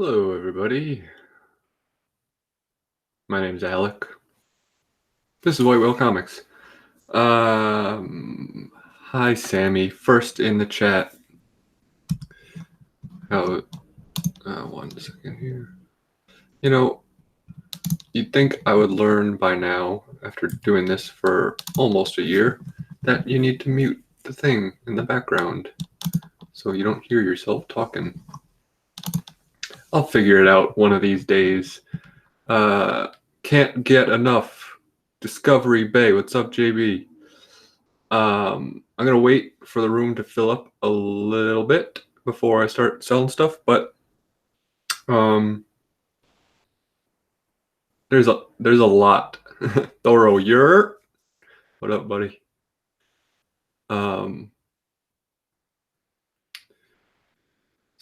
Hello, everybody. My name's Alec. This is White Whale Comics. Hi, Sammy. First in the chat. Oh, 1 second here. You know, you'd think I would learn by now, after doing this for almost a year, that you need to mute the thing in the background so you don't hear yourself talking. I'll figure it out one of these days. Can't get enough. Discovery Bay. What's up, JB? I'm gonna wait for the room to fill up a little bit before I start selling stuff, but there's a lot. Thoro, what up, buddy? So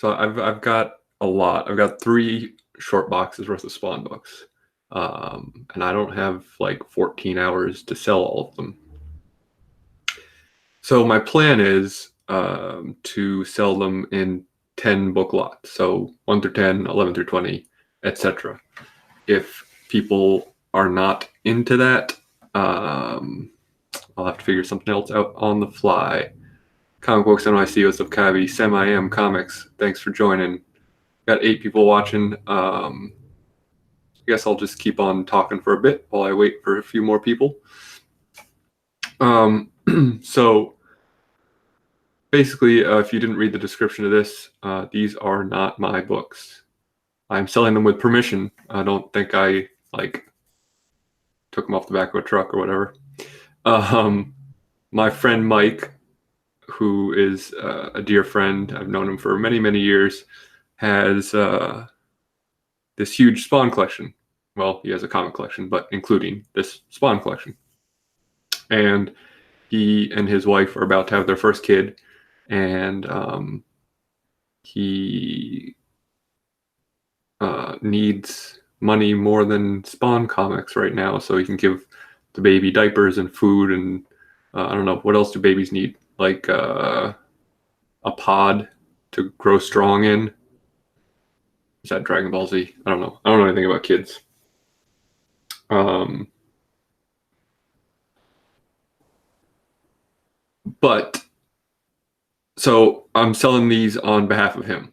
I've got a lot. I've got 3 short boxes worth of Spawn books, and I don't have like 14 hours to sell all of them. So my plan is to sell them in 10 book lots. So 1 through 10, 11 through 20, etc. If people are not into that, I'll have to figure something else out on the fly. Comic Books NYC, what's up, Kavi? Sam-I-Am Comics, thanks for joining. Got 8 people watching. I guess I'll just keep on talking for a bit while I wait for a few more people. So basically, if you didn't read the description of this, these are not my books. I'm selling them with permission. I don't think I took them off the back of a truck or whatever. My friend Mike, who is a dear friend, I've known him for many, many years, has this huge Spawn collection. Well, he has a comic collection, but including this Spawn collection. And he and his wife are about to have their first kid, and he needs money more than Spawn comics right now, so he can give the baby diapers and food, and I don't know, what else do babies need? Like a pod to grow strong in. Is that Dragon Ball Z? I don't know. I don't know anything about kids. But so I'm selling these on behalf of him.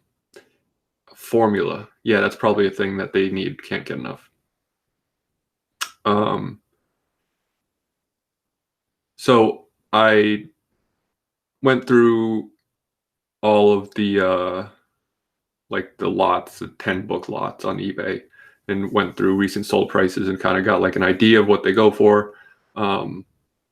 Formula. Yeah, that's probably a thing that they need. Can't get enough. So I went through all of the the lots, the 10 book lots on eBay, and went through recent sold prices and kind of got like an idea of what they go for. I'm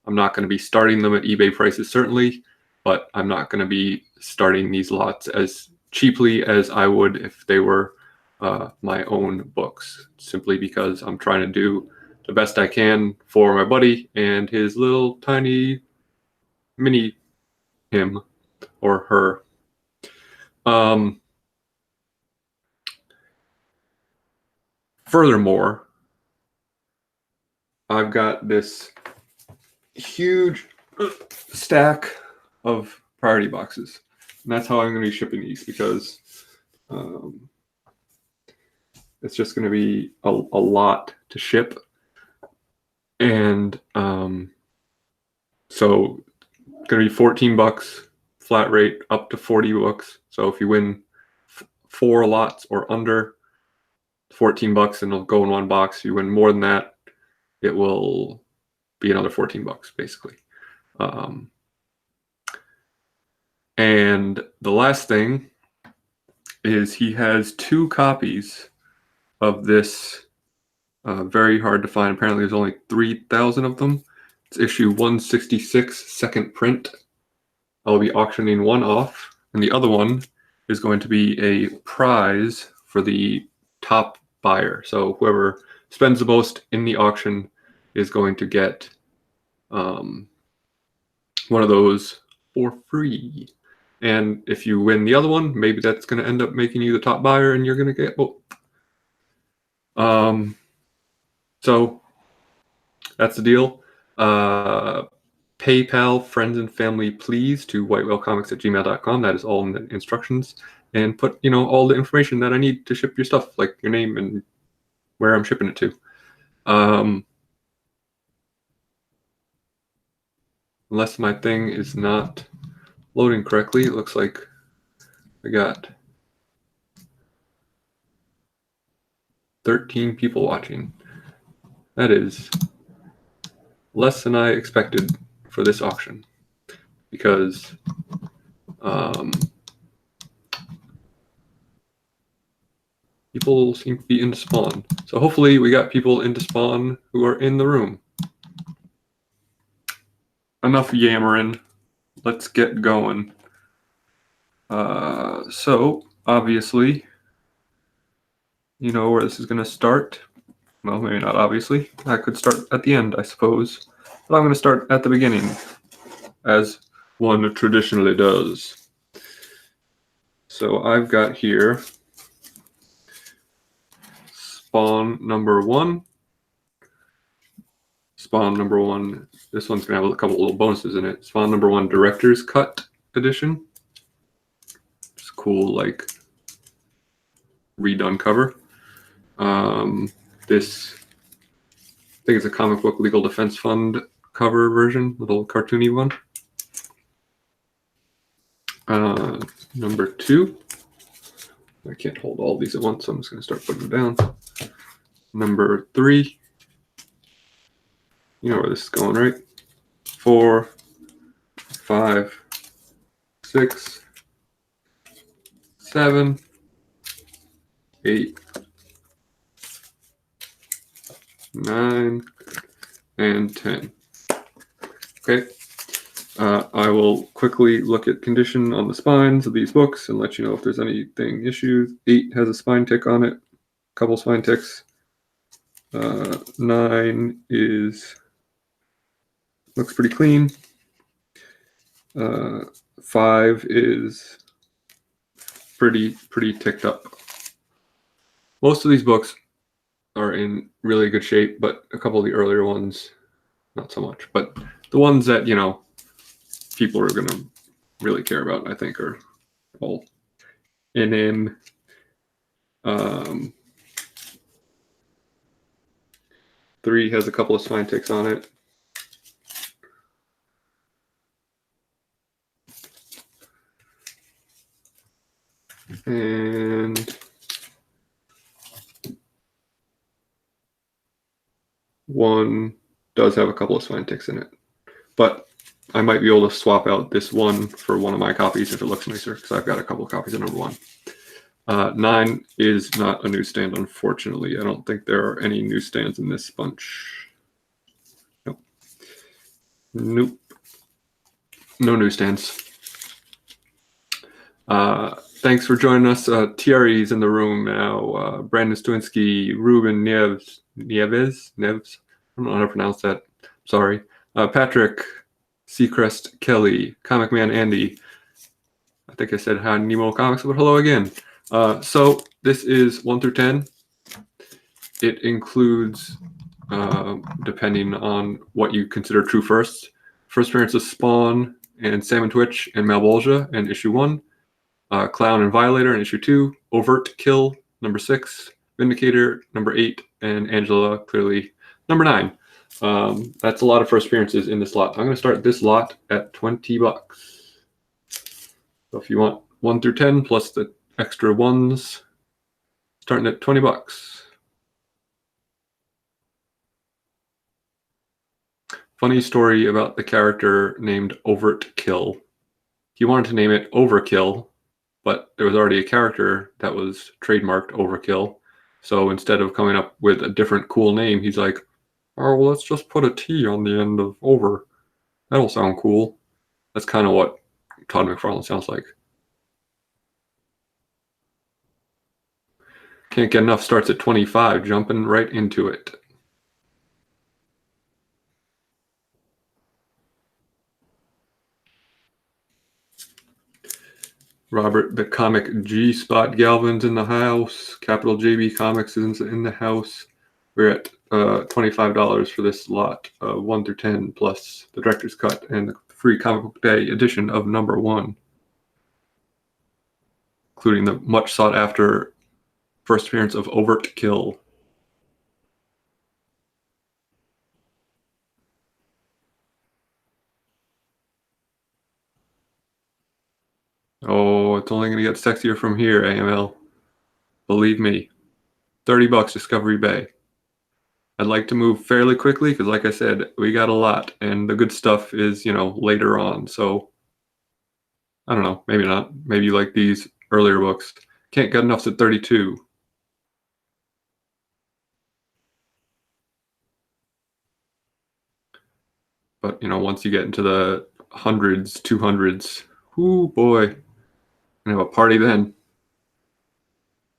not going to be starting them at eBay prices, certainly, but I'm not going to be starting these lots as cheaply as I would if they were my own books, simply because I'm trying to do the best I can for my buddy and his little tiny mini him or her. Furthermore, I've got this huge stack of priority boxes, and that's how I'm going to be shipping these, because it's just going to be a lot to ship. And so it's going to be $14 flat rate up to 40 books. So if you win 4 lots or under, $14, and it'll go in 1 box. If you win more than that, it will be another $14, basically. And the last thing is he has 2 copies of this very hard to find. Apparently there's only 3,000 of them. It's issue 166, second print. I'll be auctioning one off, and the other one is going to be a prize for the top buyer. So whoever spends the most in the auction is going to get one of those for free. And if you win the other one, maybe that's going to end up making you the top buyer, and you're going to get both. So that's the deal. PayPal friends and family, please, to whitewhalecomics@gmail.com. That is all in the instructions. and put, all the information that I need to ship your stuff, like your name and where I'm shipping it to. Unless my thing is not loading correctly, it looks like I got 13 people watching. That is less than I expected for this auction, because people seem to be into Spawn. So hopefully we got people into Spawn who are in the room. Enough yammering. Let's get going. So obviously, you know where this is going to start. Well, maybe not obviously. I could start at the end, I suppose. But I'm going to start at the beginning, as one traditionally does. So I've got here Spawn number 1. Spawn number 1. This one's going to have a couple little bonuses in it. Spawn number 1 Director's Cut Edition. It's cool, like, redone cover. This, I think it's a comic book legal defense fund cover version, little cartoony one. Number 2. I can't hold all these at once, so I'm just going to start putting them down. Number 3. You know where this is going, right? 4, 5, 6, 7, 8, 9, and 10. Okay. I will quickly look at condition on the spines of these books and let you know if there's anything issues. 8 has a spine tick on it, a couple spine ticks. 9 looks pretty clean. 5 is pretty ticked up. Most of these books are in really good shape, but a couple of the earlier ones, not so much. But the ones that, people are going to really care about, I think, are all NM. 3 has a couple of spine ticks on it. And 1 does have a couple of spine ticks in it. But I might be able to swap out this 1 for one of my copies if it looks nicer, because I've got a couple of copies of number 1. 9 is not a newsstand, unfortunately. I don't think there are any newsstands in this bunch. Nope. Nope. No newsstands. Thanks for joining us. Thierry's in the room now. Brandon Stwinsky, Ruben Neves. I don't know how to pronounce that. Sorry. Patrick, Seacrest, Kelly, Comic Man Andy. I think I said hi Nemo Comics, but hello again. So this is 1 through 10. It includes, depending on what you consider true first appearance of Spawn and Salmon Twitch and Malbolgia in issue 1, Clown and Violator in issue 2, Overt Kill number 6, Vindicator number 8, and Angela clearly number 9. That's a lot of first appearances in this lot. I'm going to start this lot at $20. So if you want 1 through 10 plus the extra ones, starting at $20. Funny story about the character named Overt Kill. He wanted to name it Overkill, but there was already a character that was trademarked Overkill. So instead of coming up with a different cool name, he's like, oh, well, let's just put a T on the end of over. That'll sound cool. That's kind of what Todd McFarlane sounds like. Can't get enough starts at 25, jumping right into it. Robert the Comic G-Spot Galvin's in the house. Capital JB Comics is in the house. We're at $25 for this lot, 1 through 10, plus the director's cut and the free comic book day edition of number 1. including the much sought after first appearance of Overt Kill. Oh, it's only going to get sexier from here, AML. Believe me. $30 Discovery Bay. I'd like to move fairly quickly because, like I said, we got a lot, and the good stuff is, later on. So, I don't know. Maybe not. Maybe you like these earlier books. Can't Get Enough's at 32. But, once you get into the hundreds, 200s, whoo boy, and have a party then.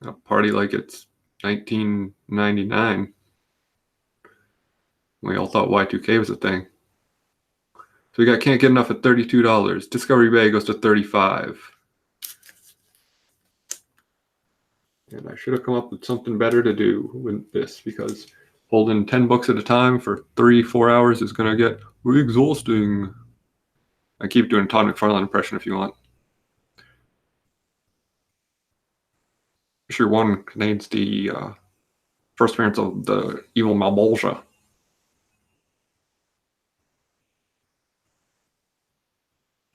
A party like it's 1999. We all thought Y2K was a thing. So we got Can't Get Enough at $32. Discovery Bay goes to $35. And I should have come up with something better to do with this, because holding 10 books at a time for 3-4 hours is going to get exhausting. I keep doing Todd McFarlane impression if you want. Issue 1 contains the first appearance of the evil Malbolgia.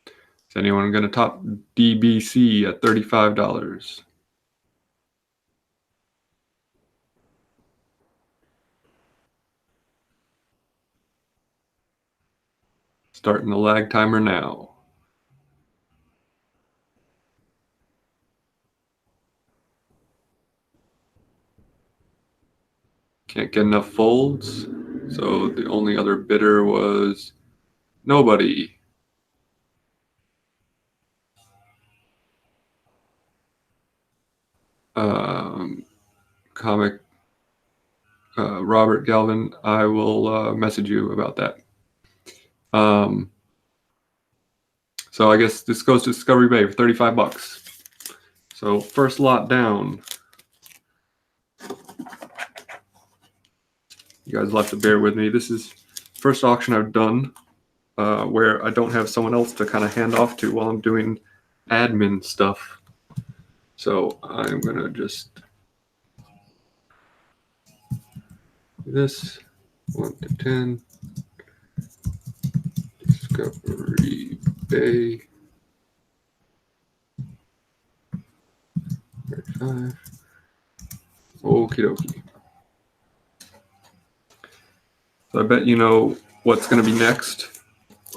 Is anyone going to top DBC at $35? Starting the lag timer now. Can't Get Enough folds. So the only other bidder was nobody. Comic Robert Galvin, I will message you about that. So I guess this goes to Discovery Bay for $35. So first lot down. You guys will have to bear with me. This is first auction I've done where I don't have someone else to kind of hand off to while I'm doing admin stuff. So I'm going to just do this 1 to 10. Discovery Bay 35. Okie dokie. So I bet you know what's going to be next.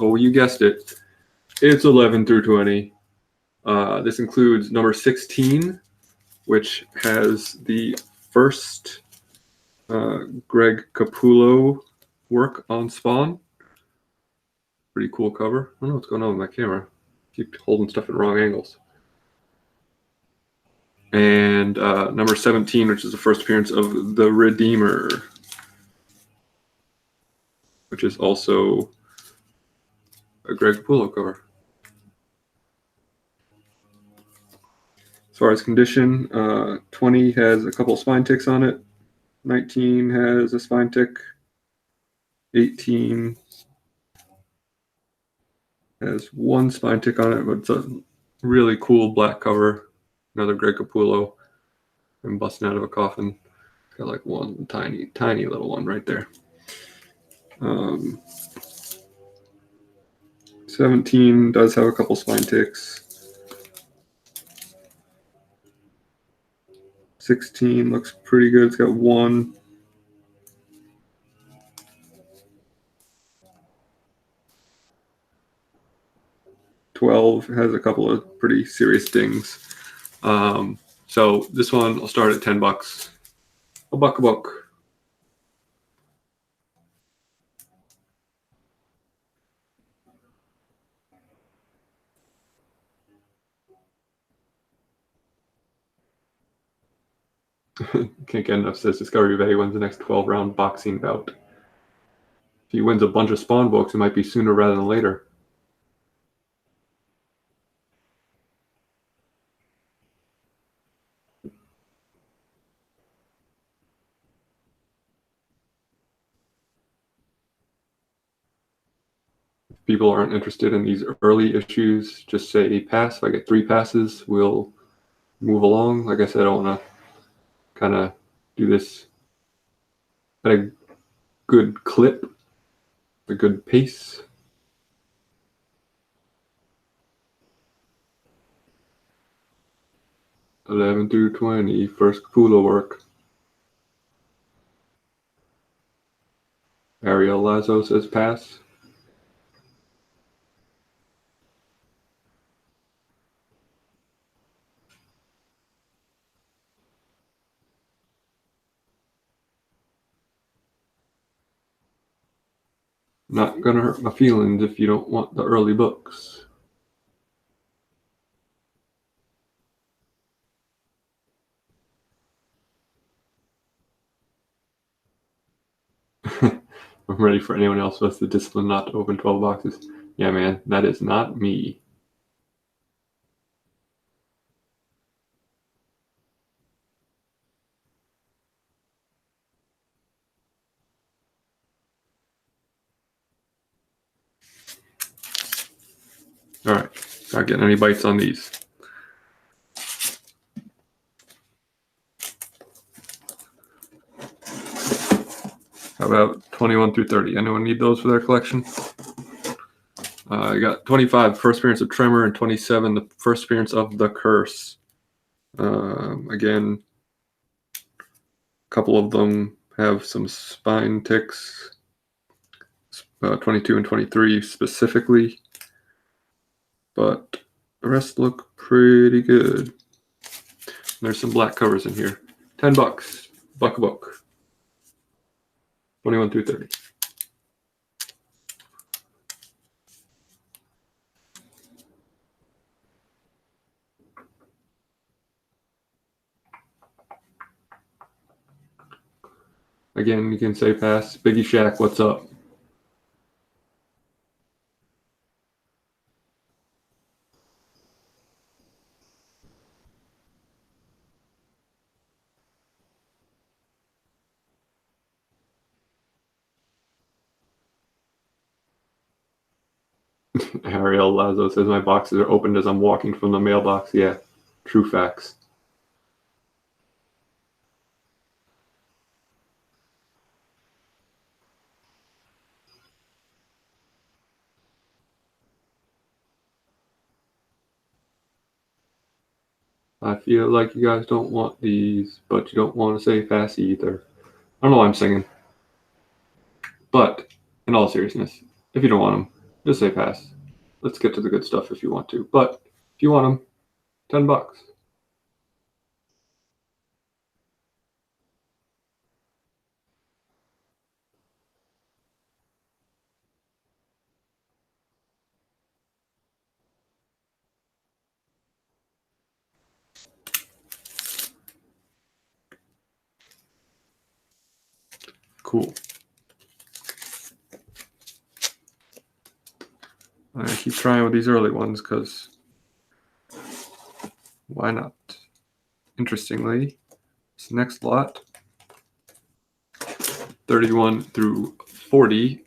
Oh, you guessed it. It's 11 through 20. This includes number 16, which has the first Greg Capullo work on Spawn. Pretty cool cover. I don't know what's going on with my camera. Keep holding stuff at wrong angles. And number 17, which is the first appearance of the Redeemer, which is also a Greg Capullo cover. As far as condition, 20 has a couple spine ticks on it. 19 has a spine tick. 18 has one spine tick on it, but it's a really cool black cover. Another Greg Capullo. I'm busting out of a coffin. It's got like one tiny, tiny little one right there. 17 does have a couple spine ticks. 16 looks pretty good. It's got one. 12 has a couple of pretty serious dings. So this one will start at $10. A buck. Can't Get Enough says Discovery Bay wins the next 12-round boxing bout. If he wins a bunch of Spawn books, it might be sooner rather than later. If people aren't interested in these early issues, just say pass. If I get 3 passes, we'll move along. Like I said, I want to kind of do this at a good clip, a good pace. $11 through $20, first Capullo work. Ariel Lazo says pass. Not gonna hurt my feelings if you don't want the early books. I'm ready for anyone else with the discipline not to open 12 boxes. Yeah, man, that is not me. All right, not getting any bites on these. How about 21 through 30? Anyone need those for their collection? I got 25, first appearance of Tremor, and 27, the first appearance of The Curse. Again, a couple of them have some spine ticks, 22 and 23 specifically, but the rest look pretty good. There's some black covers in here. $10, buck a book. 21 through 30. Again, you can say pass. Biggie Shack, what's up? Ariel Lazo says my boxes are opened as I'm walking from the mailbox. Yeah, true facts. I feel like you guys don't want these, but you don't want to say pass either. I don't know why I'm singing. But in all seriousness, if you don't want them, just say pass. Let's get to the good stuff if you want to. But if you want them, $10. Cool. I keep trying with these early ones because why not? Interestingly, this next lot, 31 through 40,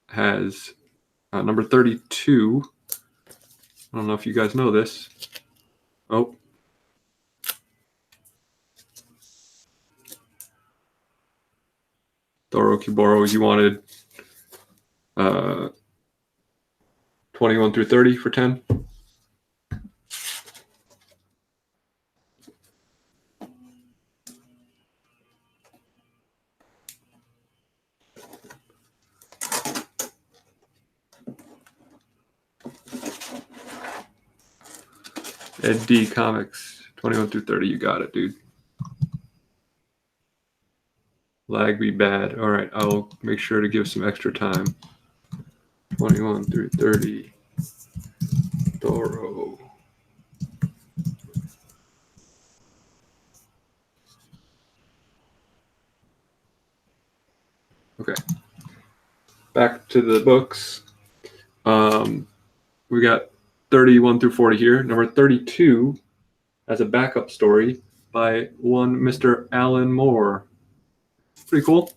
has number 32. I don't know if you guys know this. Oh. Doro Kiboro, you wanted 21 through 30 for 10? Ed D Comics, 21 through 30. You got it, dude. Lag be bad. All right, I'll make sure to give some extra time. 21 through 30. Doro. Okay. Back to the books. We got 31 through 40 here. Number 32 has a backup story by one Mr. Alan Moore. Pretty cool.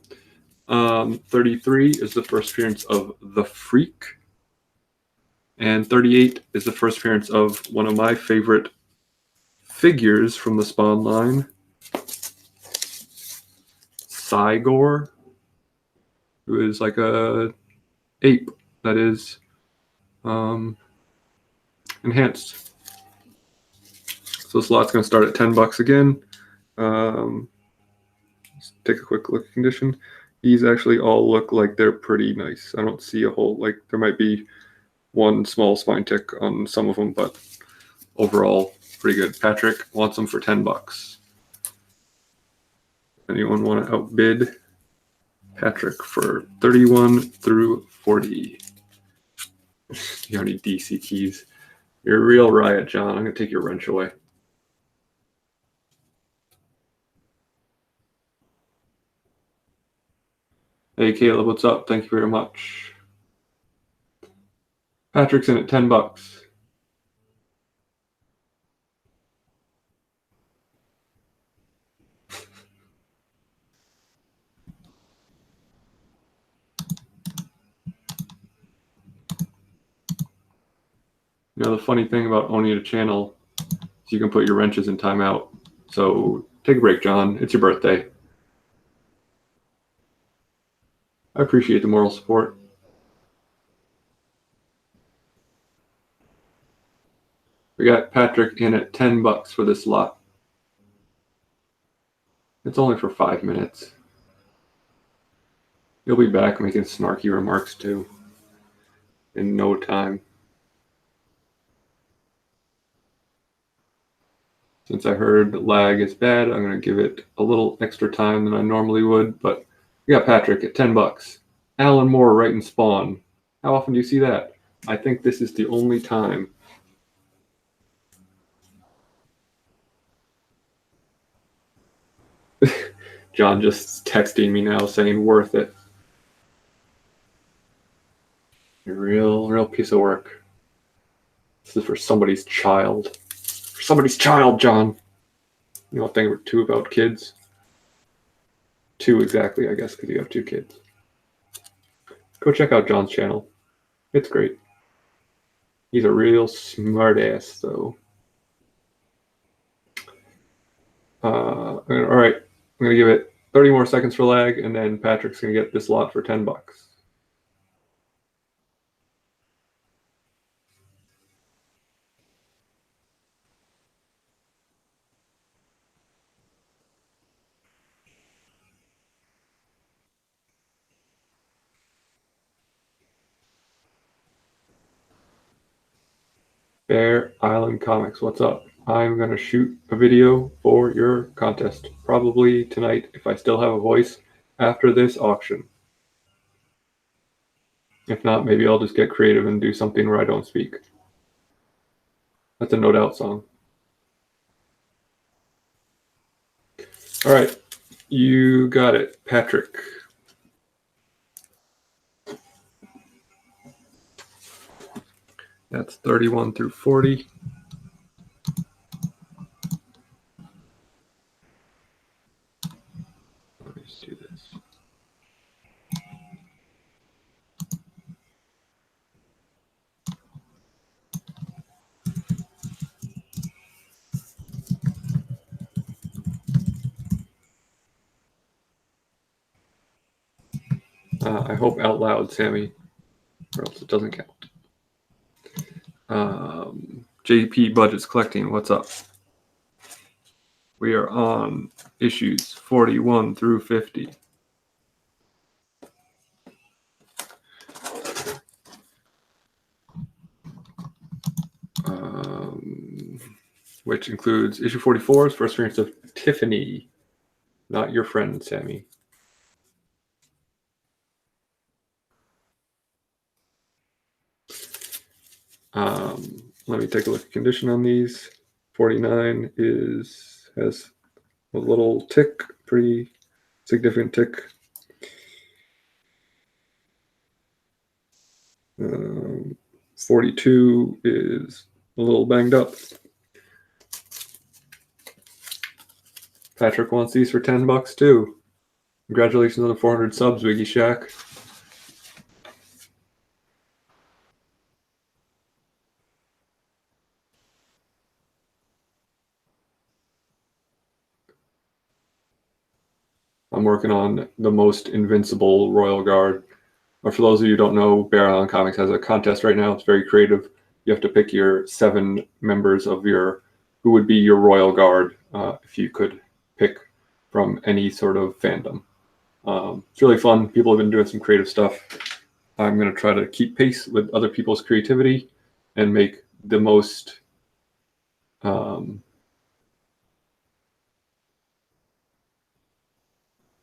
33 is the first appearance of The Freak. And 38 is the first appearance of one of my favorite figures from the Spawn line. Cygor, who is like a ape that is enhanced. So this lot's going to start at $10 again. Let's take a quick look at condition. These actually all look like they're pretty nice. I don't see a whole, like there might be one small spine tick on some of them, but overall pretty good. Patrick wants them for $10. Anyone want to outbid Patrick for 31 through 40? You don't need DC keys. You're a real riot, John. I'm going to take your wrench away. Hey, Caleb, what's up? Thank you very much. Patrick's in at $10. You know, the funny thing about owning a channel is you can put your wrenches in timeout. So take a break, John. It's your birthday. I appreciate the moral support. We got Patrick in at $10 for this lot. It's only for 5 minutes. He'll be back making snarky remarks too in no time. Since I heard lag is bad, I'm going to give it a little extra time than I normally would, but we got Patrick at $10. Alan Moore writing Spawn. How often do you see that? I think this is the only time. John just texting me now saying worth it. A real piece of work. This is for somebody's child. For somebody's child, John. You know a thing or two about kids? 2 exactly, I guess, because you have 2 kids. Go check out John's channel. It's great. He's a real smart ass, though. All right, I'm going to give it 30 more seconds for lag, and then Patrick's going to get this lot for $10. Bear Island Comics, what's up? I'm going to shoot a video for your contest, probably tonight if I still have a voice after this auction. If not, maybe I'll just get creative and do something where I don't speak. That's a No Doubt song. All right, you got it, Patrick. That's 31 through 40. Let me just do this. I hope out loud, Sammy, or else it doesn't count. JP Budgets Collecting, what's up? We are on issues 41 through 50. Which includes issue 44's first appearance of Tiffany, not your friend, Sammy. Let me take a look at condition on these. 49 has a little tick, pretty significant tick. 42 is a little banged up. Patrick wants these for $10 too. Congratulations on the 400 subs, Wiggy Shack. I'm working on the most invincible Royal Guard. Or for those of you who don't know, Bear Island Comics has a contest right now. It's very creative. You have to pick your 7 members of who would be your Royal Guard if you could pick from any sort of fandom. It's really fun. People have been doing some creative stuff. I'm going to try to keep pace with other people's creativity and make the most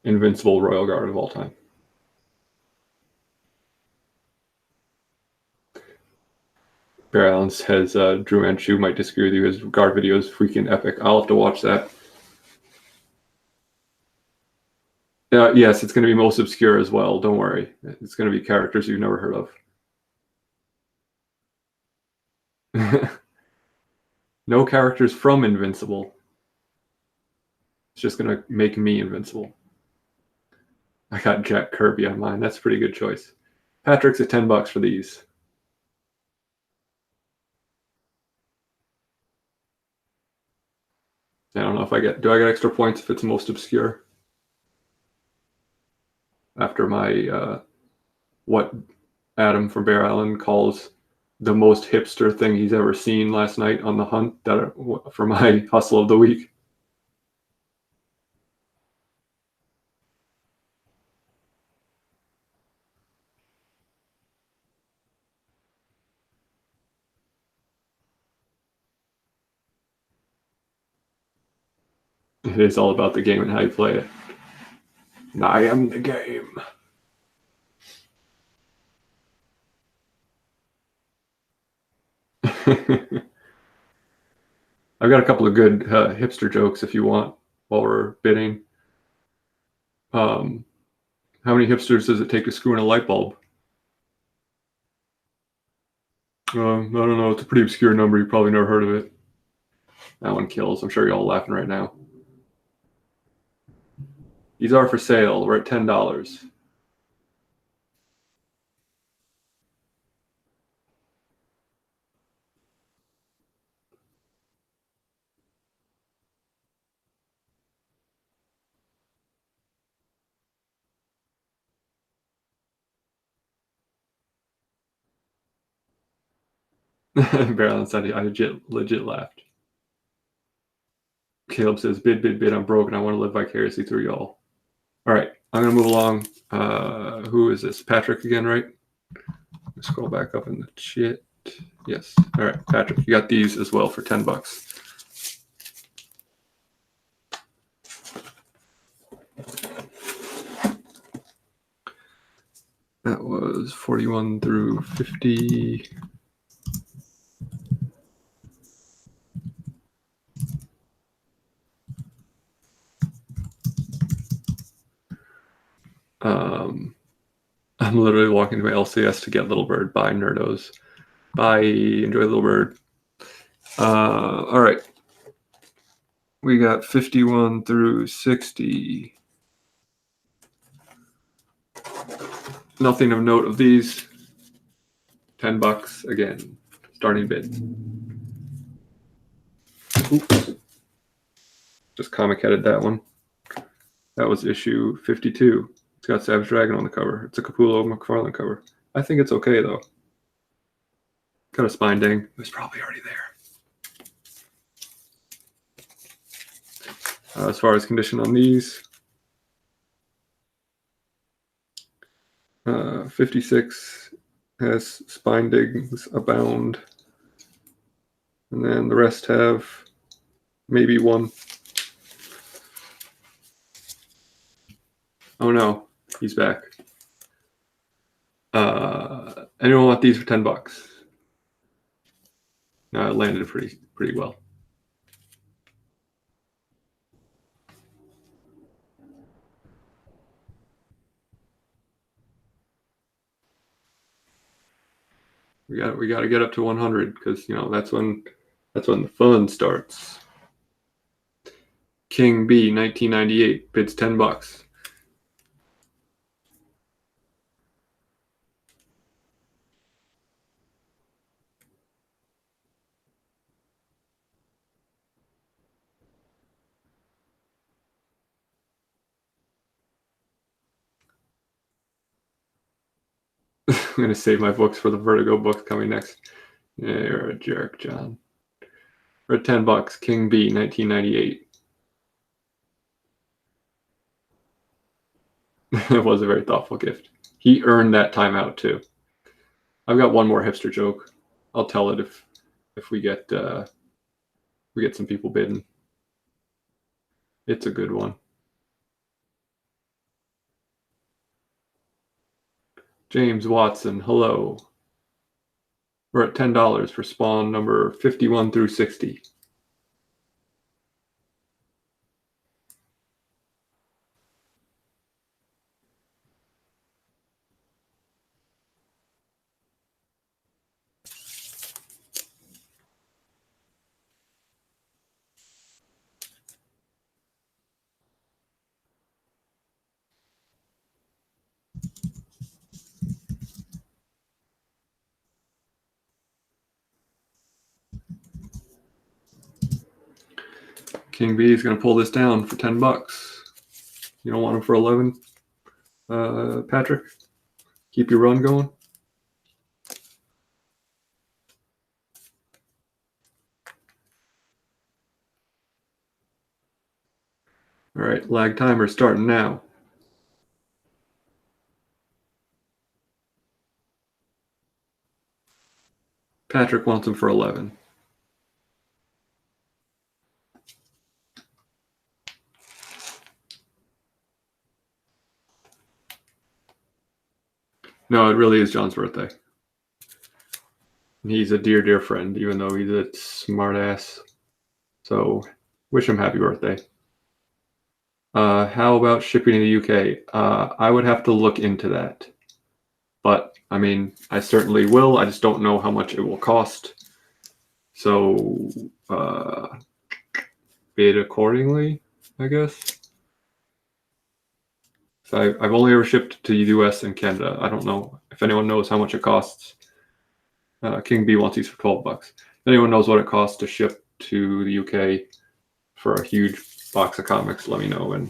invincible Royal Guard of all time. Bear Allen has Drew Manchu might disagree with you. His guard video is freaking epic. I'll have to watch that. Yes, it's going to be most obscure as well. Don't worry. It's going to be characters you've never heard of. No characters from Invincible. It's just going to make me invincible. I got Jack Kirby on mine. That's a pretty good choice. Patrick's at $10 for these. I don't know if do I get extra points if it's most obscure? After my, what Adam from Bear Island calls the most hipster thing he's ever seen last night on the hunt for my hustle of the week. It is all about the game and how you play it. And I am the game. I've got a couple of good hipster jokes if you want while we're bidding. How many hipsters does it take to screw in a light bulb? I don't know. It's a pretty obscure number. You probably never heard of it. That one kills. I'm sure you're all laughing right now. These are for sale. We're at $10. Barrel said I legit laughed. Caleb says, bid, bid, bid. I'm broke and I want to live vicariously through y'all. All right. I'm going to move along. Who is this? Patrick again, right? Scroll back up in the chat. Yes. All right, Patrick, you got these as well for $10. That was 41 through 50. I'm literally walking to my LCS to get Little Bird. Bye, nerdos. Bye. Enjoy Little Bird. All right. We got 51 through 60. Nothing of note of these. $10 again. Starting bid. Oops. Just comic headed that one. That was issue 52. It's got Savage Dragon on the cover. It's a Capullo McFarlane cover. I think it's okay though. Got a spine ding. It was probably already there. As far as condition on these, 56 has spine dings abound, and then the rest have maybe one. Oh no, he's back. Anyone want these for $10? No, it landed pretty well. We got to get up to 100 because that's when the fun starts. King B 1998 bids $10. I'm going to save my books for the Vertigo book coming next. Yeah, you're a jerk, John. For $10, King B, 1998. It was a very thoughtful gift. He earned that time out too. I've got one more hipster joke. I'll tell it if we get some people bidding. It's a good one. James Watson, hello. We're at $10 for Spawn number 51 through 60. King B is going to pull this down for $10. You don't want him for 11, Patrick? Keep your run going. All right, lag timer starting now. Patrick wants him for 11. No, it really is John's birthday. He's a dear, dear friend, even though he's a smart ass. So wish him happy birthday. How about shipping in the UK? I would have to look into that. But, I mean, I certainly will. I just don't know how much it will cost. So, bid accordingly, I guess. So I've only ever shipped to the US and Canada. I don't know if anyone knows how much it costs. King B wants these for $12. If anyone knows what it costs to ship to the UK for a huge box of comics, let me know, and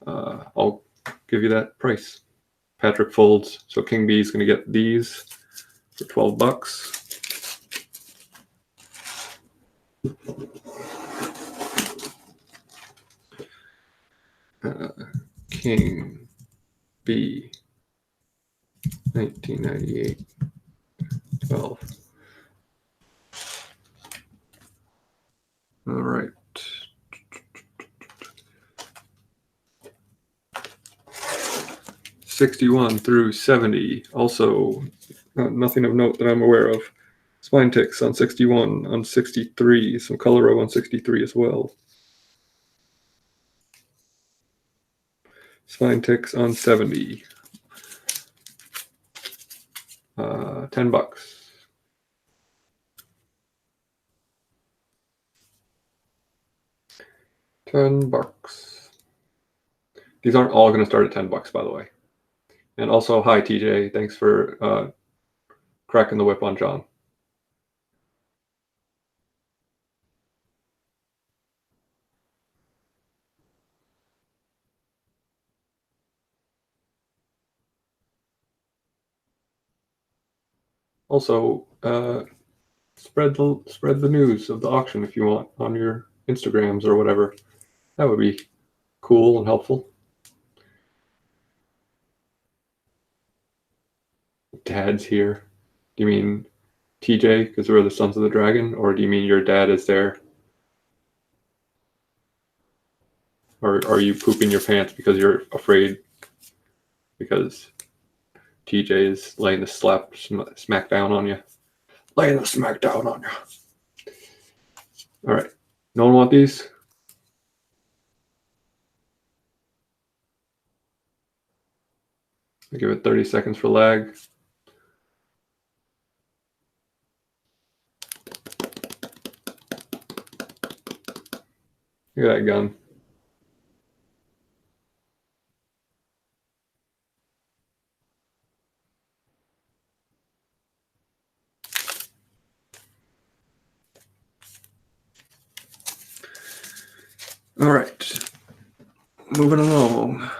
I'll give you that price. Patrick folds, so King B is going to get these for $12. King B, 1998, 12. All right. $61 through $70. Also, nothing of note that I'm aware of. Spine ticks on 61, on 63, some color row on 63 as well. Spine ticks on 70. $10. $10. These aren't all going to start at $10, by the way. And also, hi TJ, thanks for cracking the whip on John. Also, spread the news of the auction if you want on your Instagrams or whatever. That would be cool and helpful. Dad's here. Do you mean TJ because we're the Sons of the Dragon, or do you mean your dad is there? Or are you pooping your pants because you're afraid because TJ is laying the smack down on you? Laying the smack down on you. All right. No one want these? I give it 30 seconds for lag. Look at that gun. All right. Moving along.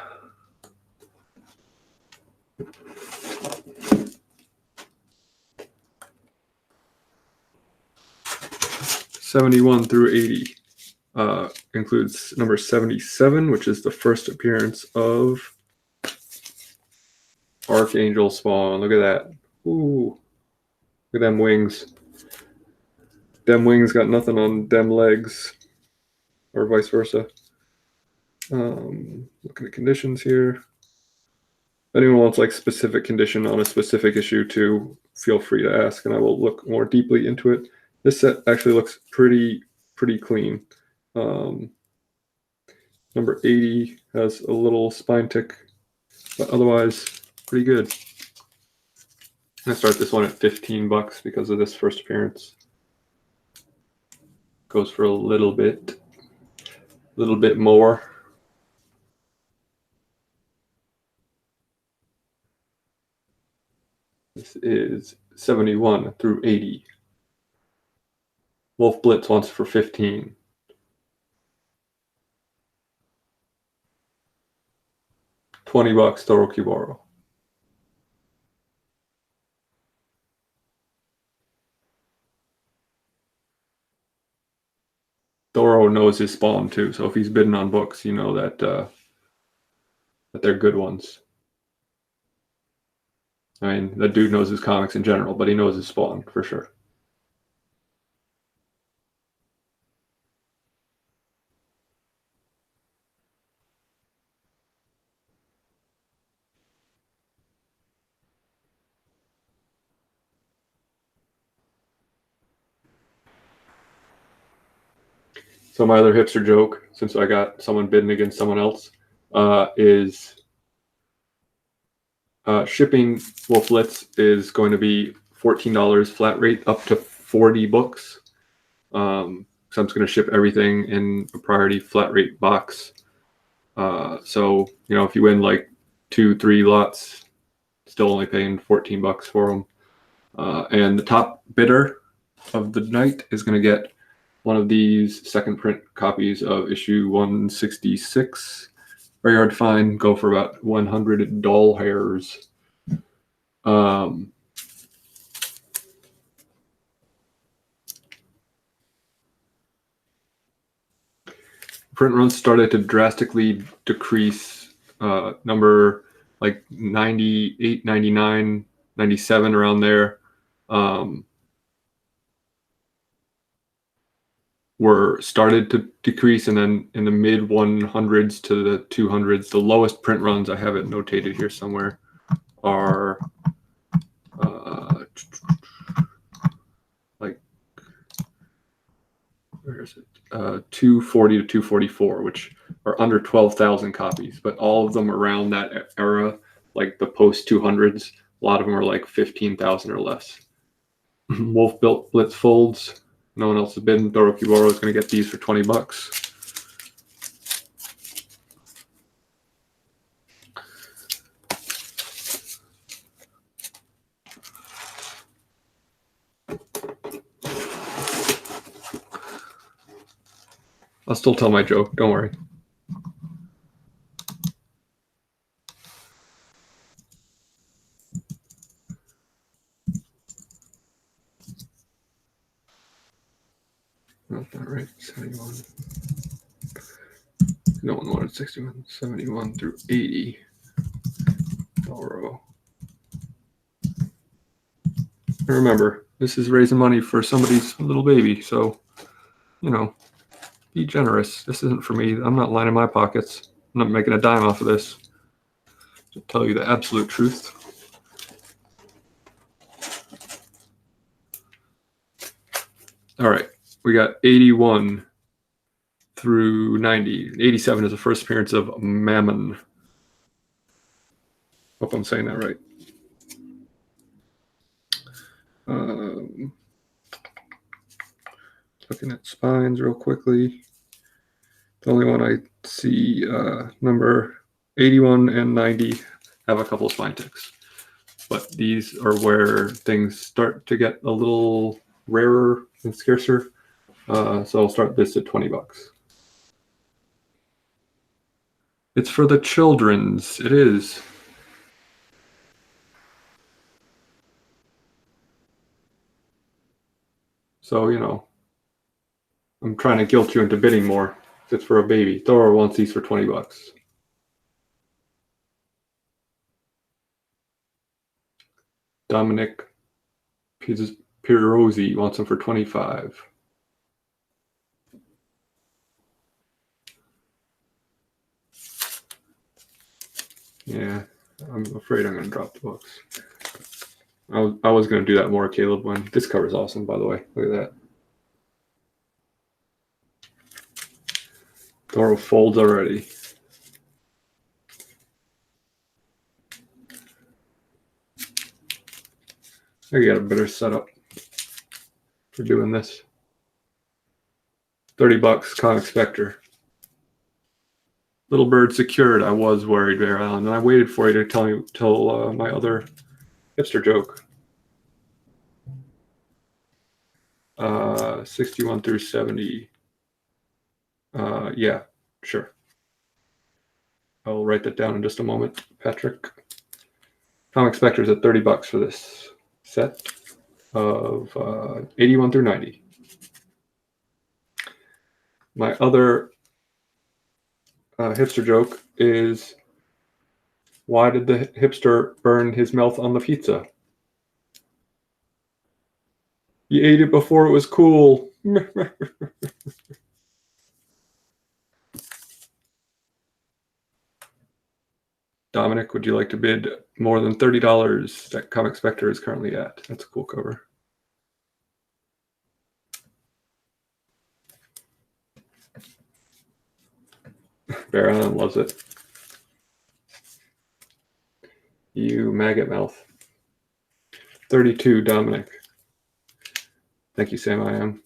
71 through 80 includes number 77, which is the first appearance of Archangel Spawn. Look at that. Ooh. Look at them wings. Them wings got nothing on them legs, or vice versa. Looking at conditions here. If anyone wants like specific condition on a specific issue too, feel free to ask, and I will look more deeply into it. This set actually looks pretty clean. Number 80 has a little spine tick, but otherwise pretty good. I'm gonna start this one at $15 because of this first appearance. Goes for a little bit more. This is 71 through 80. Wolf Blitz wants for 15. $20 Toro Kibaro. Toro knows his spawn too, so if he's bidding on books, you know that that they're good ones. I mean, that dude knows his comics in general, but he knows his spawn for sure. So my other hipster joke, since I got someone bidding against someone else, is shipping Wolf Blitz is going to be $14 flat rate up to 40 books. So I'm just going to ship everything in a priority flat rate box. So, you know, if you win like 2-3 lots, still only paying $14 for them. And the top bidder of the night is going to get one of these second print copies of issue 166. Very hard to find. Go for about 100 doll hairs. Print runs started to drastically decrease. Number like 98, 99, 97 around there were started to decrease, and then in the mid 100s to the 200s, the lowest print runs, I have it notated here somewhere, are like, where is it? 240 to 244, which are under 12,000 copies, but all of them around that era, like the post 200s, a lot of them are like 15,000 or less. Wolf Blitz folds. No one else has been. Toro Kibaro is going to get these for $20. I'll still tell my joke. Don't worry. Not that right. 71. No one wanted 61. 71 through 80. Toro. Remember, this is raising money for somebody's little baby, so, you know, be generous. This isn't for me. I'm not lining my pockets. I'm not making a dime off of this. To tell you the absolute truth. All right, we got 81 through 90. 87 is the first appearance of Mammon. Hope I'm saying that right. Looking at spines real quickly. The only one I see, number 81 and 90 have a couple of spine ticks. But these are where things start to get a little rarer and scarcer. So I'll start this at $20. It's for the children's. It is. So, you know, I'm trying to guilt you into bidding more. It's for a baby. Thor wants these for $20. Dominic Pirozzi wants them for $25. Yeah, I'm afraid I'm going to drop the books. I was going to do that more, Caleb. When this cover's awesome, by the way. Look at that. Thor folds already. I got a better setup for doing this. $30, Comic Spectre. Little Bird secured. I was worried, Bear Allen, and I waited for you to tell my other hipster joke. 61 through 70. Yeah, sure. I'll write that down in just a moment, Patrick. Comic Spectre is at $30 for this set of 81 through 90. My other hipster joke is, why did the hipster burn his mouth on the pizza? He ate it before it was cool. Dominic, would you like to bid more than $30 that Comic Spectre is currently at? That's a cool cover. Bear Allen loves it. You maggot mouth. 32, Dominic. Thank you, Sam. I am.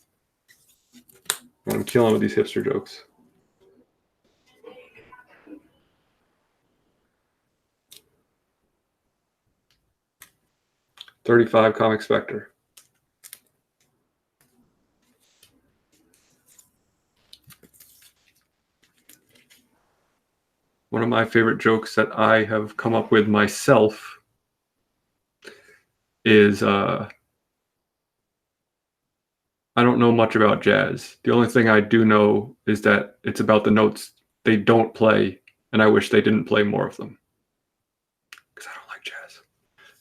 I'm killing with these hipster jokes. $35, Comic Spectre. One of my favorite jokes that I have come up with myself is I don't know much about jazz. The only thing I do know is that it's about the notes they don't play, and I wish they didn't play more of them. Because I don't like jazz.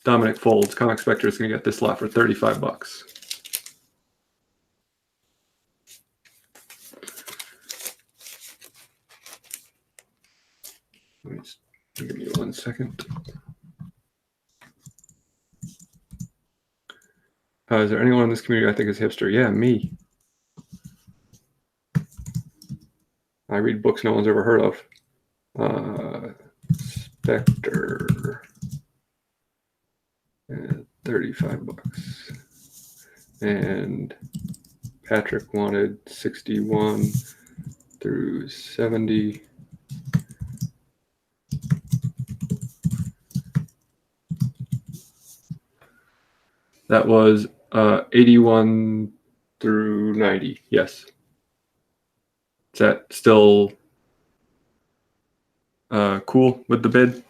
Dominic folds. Comic Spectre is going to get this lot for $35. Give me 1 second. Is there anyone in this community I think is hipster? Yeah, me. I read books no one's ever heard of. Spectre. $35. And Patrick wanted 61 through 70. That was 81 through 90. Yes. Is that still cool with the bid?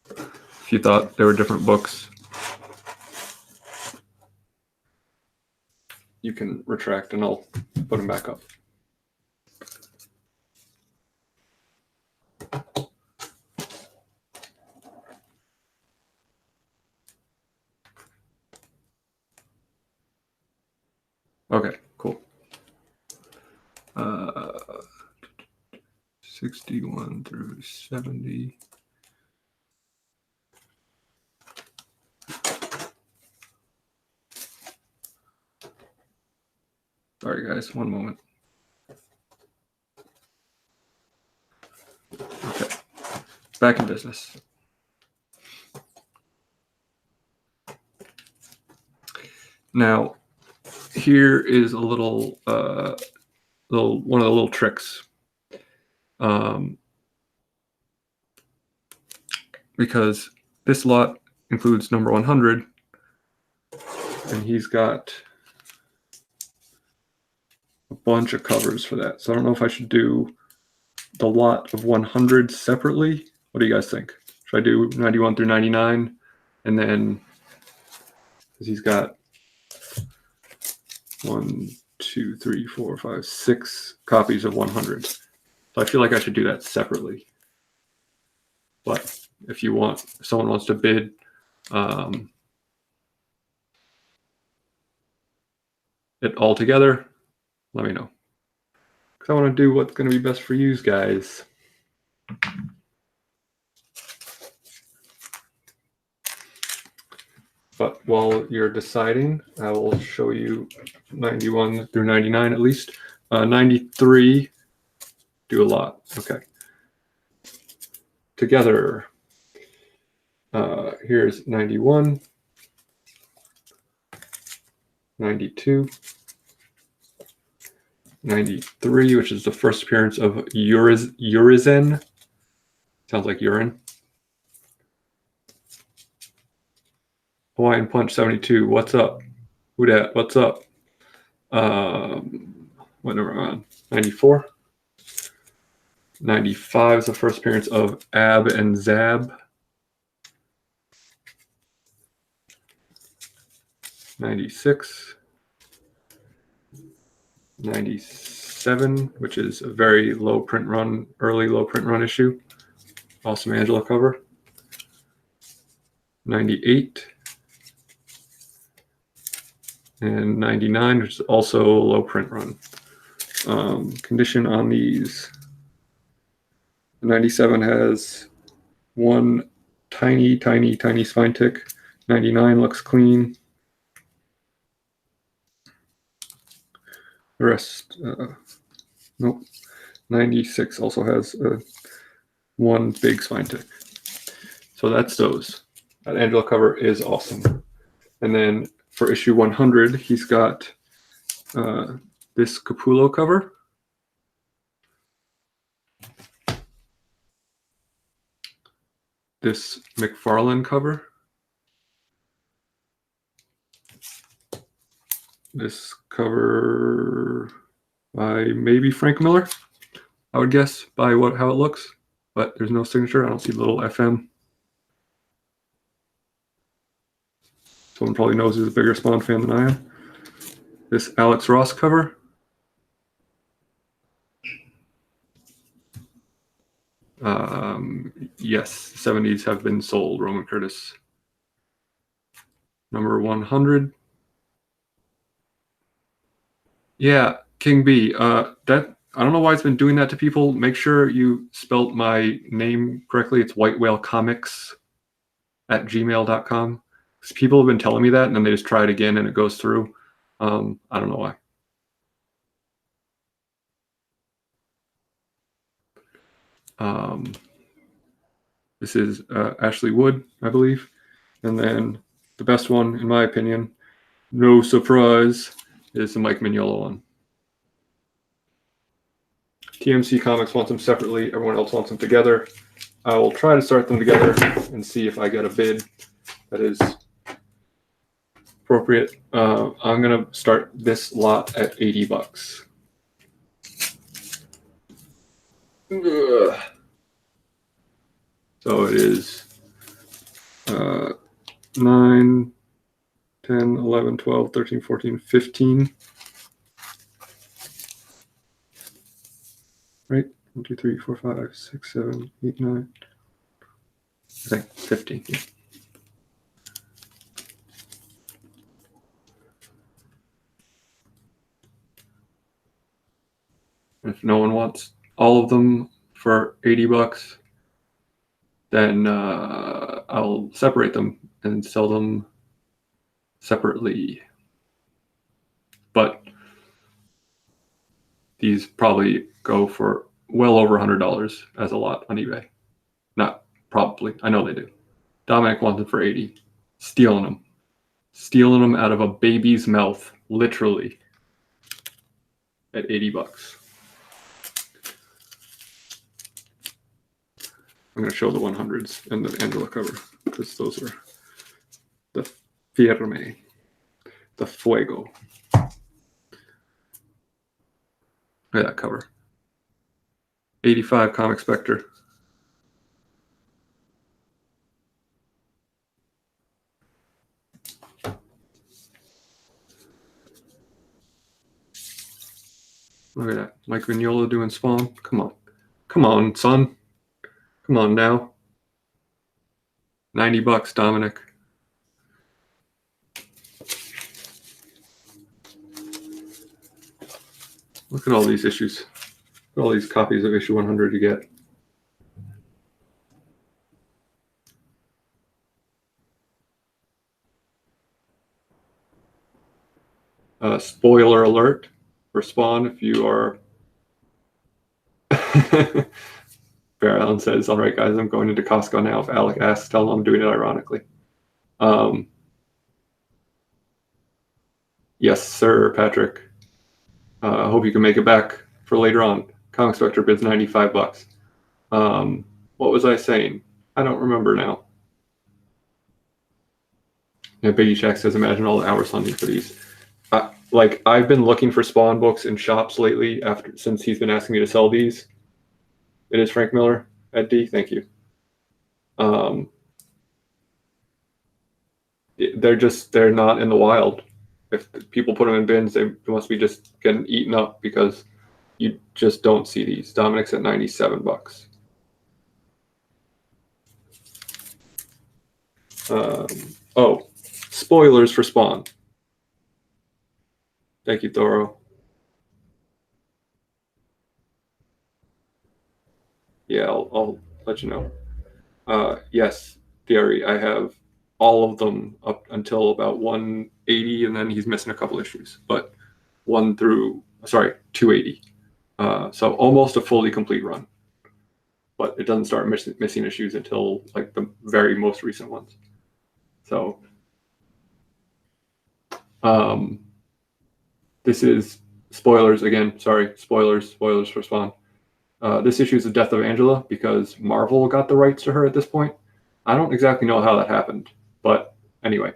If you thought there were different books, you can retract and I'll put them back up. Okay, cool. 61 through 70. Sorry, guys, one moment. Okay, back in business. Now, here is a little, one of the little tricks. Because this lot includes number 100, and he's got a bunch of covers for that. So I don't know if I should do the lot of 100 separately. What do you guys think? Should I do 91 through 99? And then, because he's got 1, 2, 3, 4, 5, 6 copies of 100. So I feel like I should do that separately. But if someone wants to bid, it all together, let me know. Because I want to do what's going to be best for you guys. But while you're deciding, I will show you 91 through 99 at least. 93 do a lot. Okay. Together, here's 91, 92, 93, which is the first appearance of Urizen. Sounds like urine. Hawaiian Punch 72. What's up? Who dat? What's up? What number am I on? 94. 95 is the first appearance of Ab and Zab. 96. 97, which is a very low print run, early low print run issue. Awesome Angela cover. 98. And 99, which is also low print run. Condition on these. 97 has one tiny spine tick. 99 looks clean. The rest, nope. 96 also has one big spine tick. So that's those. That Angela cover is awesome. And then for issue 100, he's got this Capullo cover. This McFarlane cover. This cover by maybe Frank Miller, I would guess, by how it looks. But there's no signature. I don't see the little FM. Someone probably knows he's a bigger Spawn fan than I am. This Alex Ross cover. Yes, 70s have been sold. Roman Curtis. Number 100. Yeah, King B. That I don't know why it's been doing that to people. Make sure you spelt my name correctly. It's whitewhalecomics at gmail.com. People have been telling me that, and then they just try it again, and it goes through. I don't know why. This is Ashley Wood, I believe. And then the best one, in my opinion, no surprise, is the Mike Mignola one. TMC Comics wants them separately. Everyone else wants them together. I will try to start them together and see if I get a bid that is appropriate. I'm going to start this lot at $80. Ugh. So it is 9, 10, 11, 12, 13, 14, 15. Right? 1, 2, 3, 4, 5, 6, 7, 8, 9. I think 15. Yeah. If no one wants all of them for $80, then I'll separate them and sell them separately. But these probably go for well over $100 as a lot on eBay. Not probably. I know they do. Dominic wants them for 80. Stealing them. Stealing them out of a baby's mouth, literally, at $80. I'm going to show the 100s and the Angela cover because those are the firme, the fuego. Look at that cover. 85 Comic Spectre. Look at that. Mike Vignola doing Spawn. Come on. Come on, son. Come on now. $90, Dominic. Look at all these issues. Look at all these copies of issue 100 you get. Spoiler alert for Spawn if you are... Bear Allen says, all right, guys, I'm going into Costco now. If Alec asks, tell him I'm doing it ironically. Yes, sir, Patrick. I hope you can make it back for later on. Comic Spectre bids $95. What was I saying? I don't remember now. Yeah, Biggie Shack says, imagine all the hours hunting for these. Like, I've been looking for Spawn books in shops lately since he's been asking me to sell these. It is Frank Miller at D. Thank you. They're not in the wild. If people put them in bins, they must be just getting eaten up because you just don't see these. Dominic's at $97. Oh, spoilers for Spawn. Thank you, Thoro. Yeah, I'll let you know. Yes, Theory, I have all of them up until about 180, and then he's missing a couple issues, but 280. So almost a fully complete run, but it doesn't start missing issues until like the very most recent ones. So this is spoilers again. Sorry, spoilers for Spawn. This issue is the death of Angela because Marvel got the rights to her at this point. I don't exactly know how that happened, but anyway,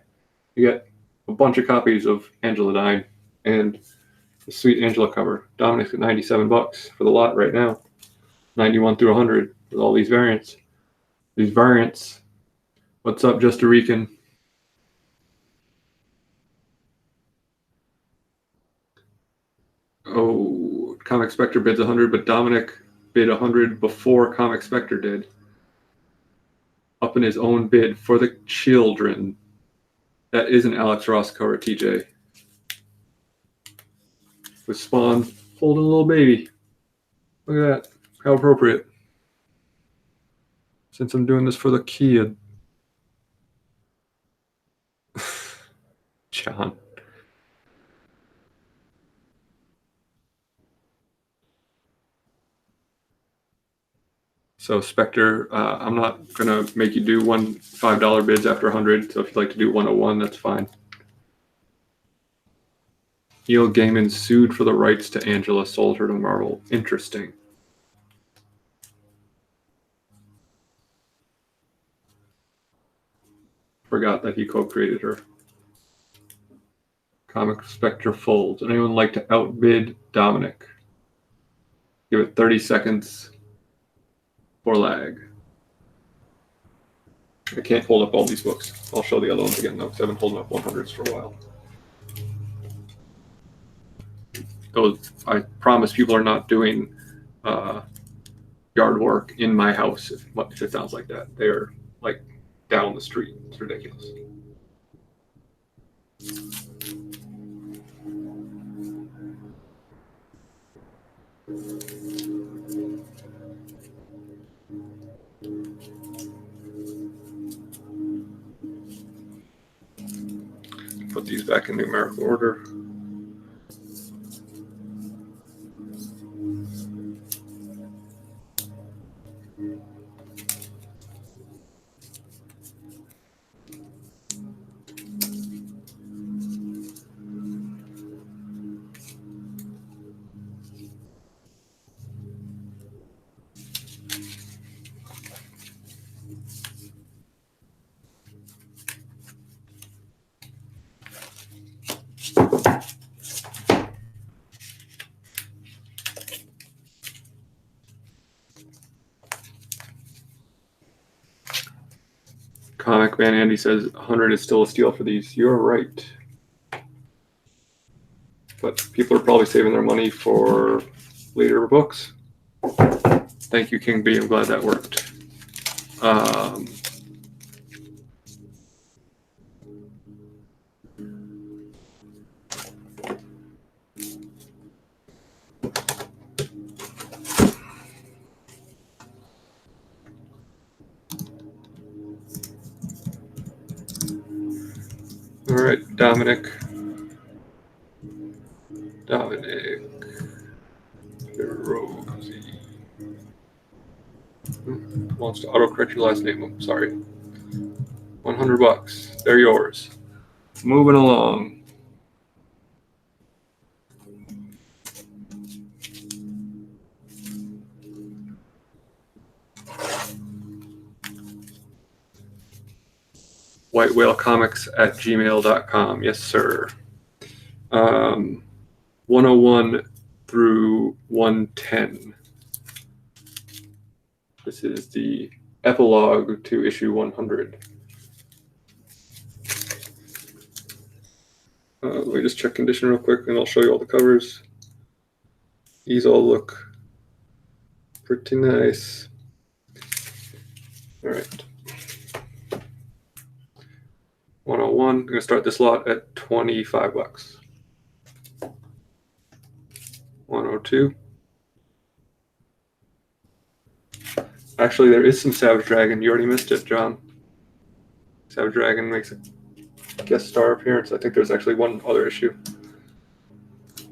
you get a bunch of copies of Angela dying and the sweet Angela cover. Dominic's at $97 for the lot right now. 91 through 100 with all these variants. What's up, Just a Rican? Oh, Comic Spectre bids 100, but Dominic bid 100 before Comic Spectre did. Up in his own bid for the children. That is an Alex Ross cover, TJ. With Spawn holding a little baby. Look at that. How appropriate. Since I'm doing this for the kid. John. So Spectre, I'm not going to make you do $5 bids after 100. So if you'd like to do 101, that's fine. Neil Gaiman sued for the rights to Angela, sold her to Marvel. Interesting. Forgot that he co-created her. Comic Spectre folds. Anyone like to outbid Dominic? Give it 30 seconds or lag. I can't hold up all these books. I'll show the other ones again though, because I've been holding up 100s for a while. I promise people are not doing yard work in my house if it sounds like that. They're like down the street. It's ridiculous. Put these back in numerical order. Comic Man Andy says 100 is still a steal for these. You're right. but people are probably saving their money for later books. Thank you, King B. I'm glad that worked. All right, Dominic. Rosie. Wants to autocorrect your last name. I'm sorry. $100. They're yours. Moving along. whitewhalecomics@gmail.com. Yes, sir. 101 through 110. This is the epilogue to issue 100. Let me just check condition real quick, and I'll show you all the covers. These all look pretty nice. All right. 101. I'm going to start this lot at $25. 102. Actually, there is some Savage Dragon. You already missed it, John. Savage Dragon makes a guest star appearance. I think there's actually one other issue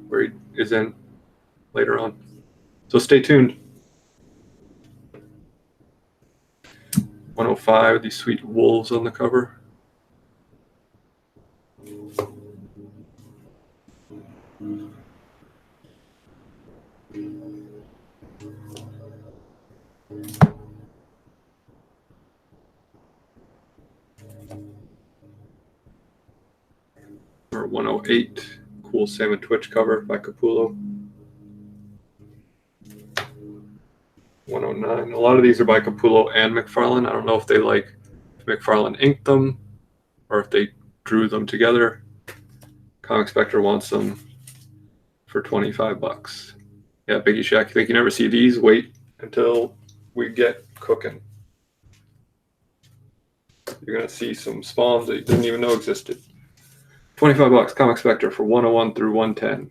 where he is in later on. So stay tuned. 105, these sweet wolves on the cover. Or 108, cool Salmon Twitch cover by Capullo. 109. A lot of these are by Capullo and McFarlane. I don't know if they if McFarlane inked them or if they drew them together. Comic Spectre wants them for $25. Yeah, Biggie Shack, you think you never see these? Wait until we get cooking. You're going to see some spawns that you didn't even know existed. $25, Comic Spectre for 101 through 110.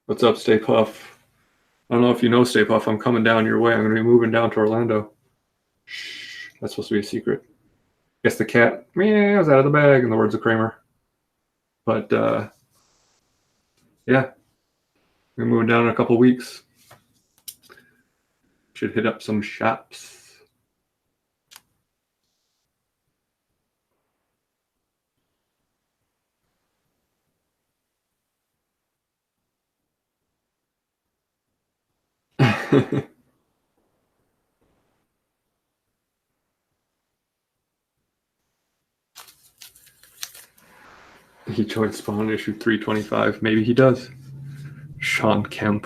What's up, Stay Puff? I don't know if you know, Stay Puff, I'm coming down your way. I'm going to be moving down to Orlando. Shh, that's supposed to be a secret. Guess the cat meows out of the bag, in the words of Kramer. But yeah, we're moving down in a couple weeks. Should hit up some shops. He joined Spawn issue 325. Maybe he does. Sean Kemp.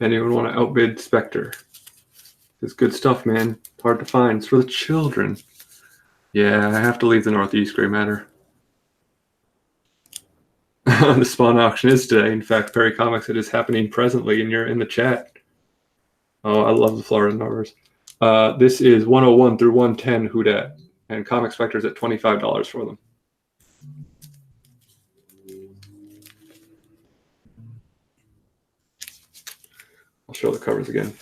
Anyone want to outbid Spectre? It's good stuff, man. Hard to find. It's for the children. Yeah, I have to leave the Northeast Gray Matter. The Spawn auction is today. In fact, Perry Comics, it is happening presently, and you're in the chat. Oh, I love the Florida numbers. This is 101 through 110 Who Dat, and Comic Spectre's at $25 for them. I'll show the covers again.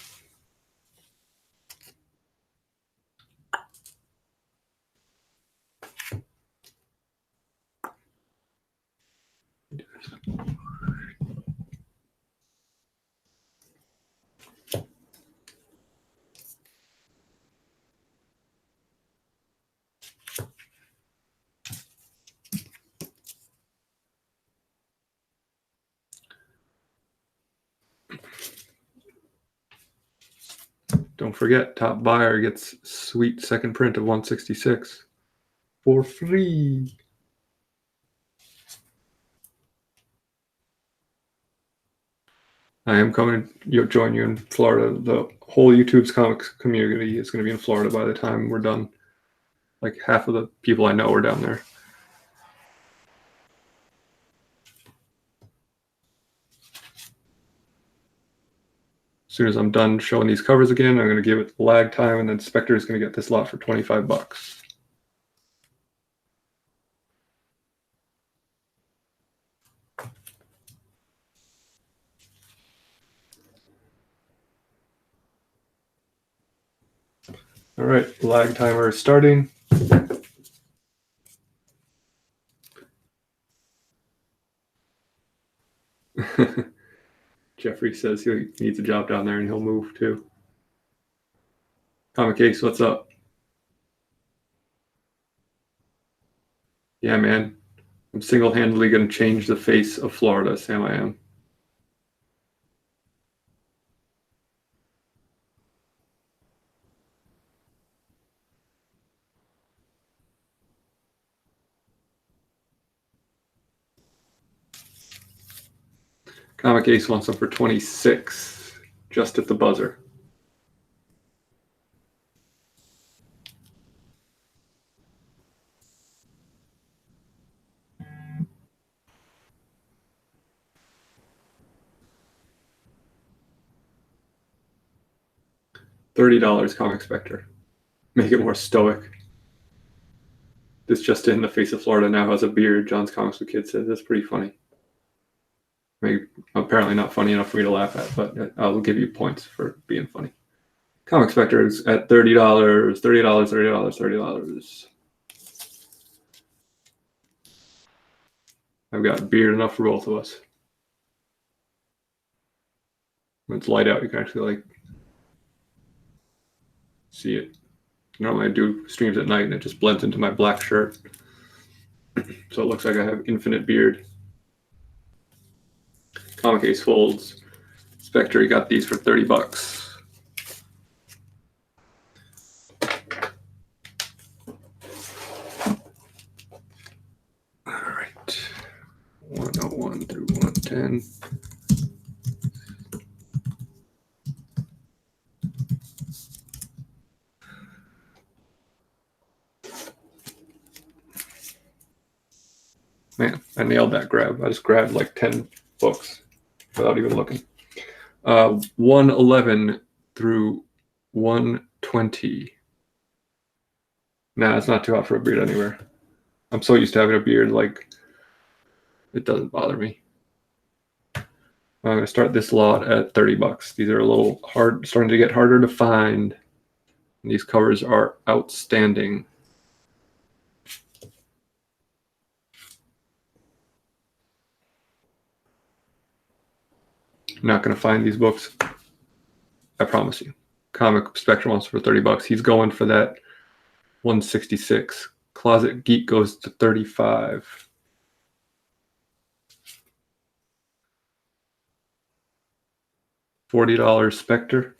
Don't forget, top buyer gets sweet second print of 166 for free. I am coming to join you in Florida. The whole YouTube's comics community is going to be in Florida by the time we're done. Like half of the people I know are down there. As soon as I'm done showing these covers again, I'm going to give it lag time, and then Spectre is going to get this lot for 25 bucks. All right, lag timer is starting. Jeffrey says he needs a job down there and he'll move too. Comic Ace, what's up? Yeah, man. I'm single-handedly going to change the face of Florida, Sam I am. Comic Ace wants them for 26, just at the buzzer. $30, Comic Spectre. Make it more stoic. This just in, the face of Florida now has a beard. John's Comics with Kids says that's pretty funny. Maybe apparently not funny enough for me to laugh at, but I'll give you points for being funny. Comic Spectre is at $30, $30, $30, $30. I've got beard enough for both of us. When it's light out, you can actually like see it. Normally I do streams at night and it just blends into my black shirt. So it looks like I have infinite beard. Comic Ace folds. Spectre got these for 30 bucks. All right. 101 through 110. Man, I nailed that grab. I just grabbed like 10 books without even looking. 111 through 120. Nah, it's not too hot for a beard anywhere. I'm so used to having a beard, like, it doesn't bother me. I'm going to start this lot at 30 bucks. These are a little hard, starting to get harder to find. And these covers are outstanding. I'm not going to find these books. I promise you. Comic Spectre wants for 30 bucks. He's going for that 166. Closet Geek goes to 35. $40 Spectre.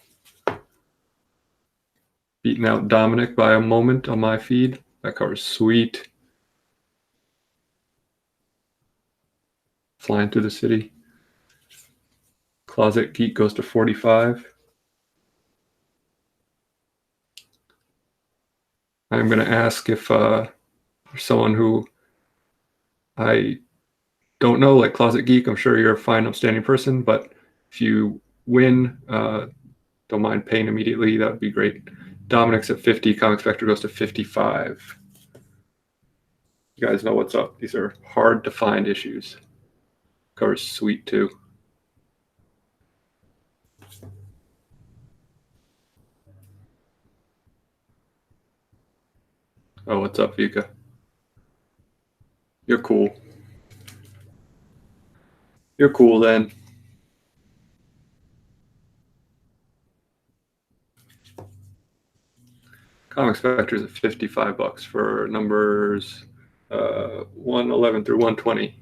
Beating out Dominic by a moment on my feed. That cover's sweet. Flying through the city. Closet Geek goes to 45. I'm going to ask if there's someone who I don't know, like Closet Geek. I'm sure you're a fine, upstanding person, but if you win, don't mind paying immediately. That would be great. Dominic's at 50. Comic Spectre goes to 55. You guys know what's up. These are hard to find issues. Cover's sweet too. Oh, what's up, Vika? You're cool. You're cool then. Comic Spectre is at 55 bucks for numbers 111 through 120.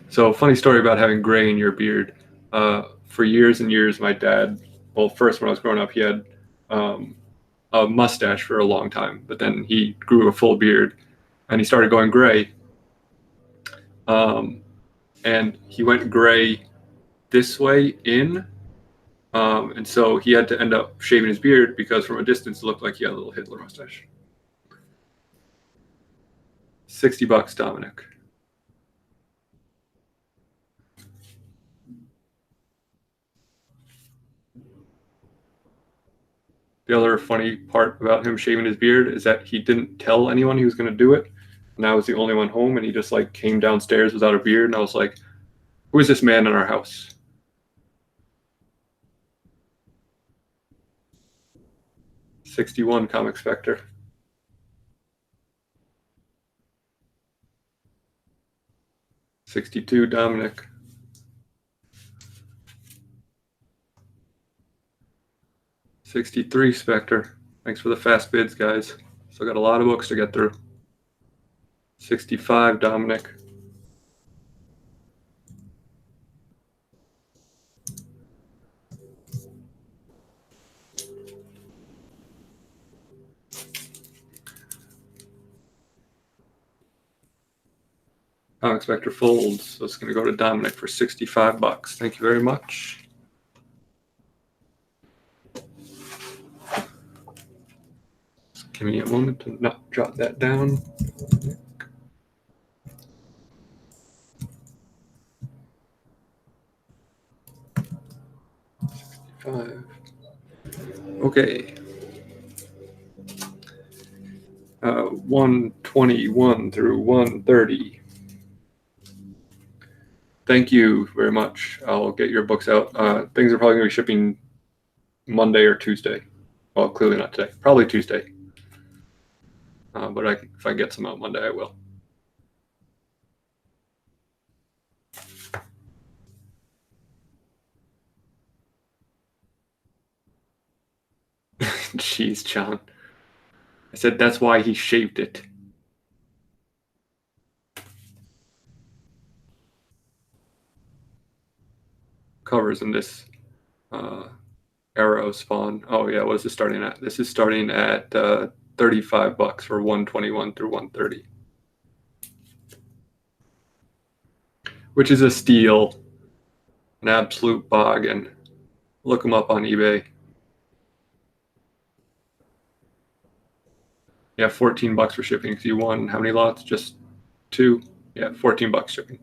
So, funny story about having gray in your beard. For years and years, my dad, well, first when I was growing up, he had a mustache for a long time, but then he grew a full beard and he started going gray. And he went gray this way in. And so he had to end up shaving his beard because from a distance it looked like he had a little Hitler mustache. $60, Dominic. The other funny part about him shaving his beard is that he didn't tell anyone he was going to do it. And I was the only one home, and he just like came downstairs without a beard, and I was like, "Who is this man in our house?" 61, Comic Spectre. 62, Dominic. 63, Spectre. Thanks for the fast bids, guys. Still got a lot of books to get through. 65, Dominic. Comic Spectre folds. So it's going to go to Dominic for $65. Thank you very much. Just give me a moment to not jot that down. Okay. 121 through 130. Thank you very much. I'll get your books out. Things are probably going to be shipping Monday or Tuesday. Well, clearly not today. Probably Tuesday. But if I get some out Monday, I will. Jeez, John. I said that's why he shaved it. Covers in this Arrow Spawn. Oh yeah, what is this starting at? This is starting at $35 for 121 through 130, which is a steal, an absolute bargain. Look them up on eBay. Yeah, $14 for shipping. Because you won how many lots? Just 2. Yeah, $14 shipping.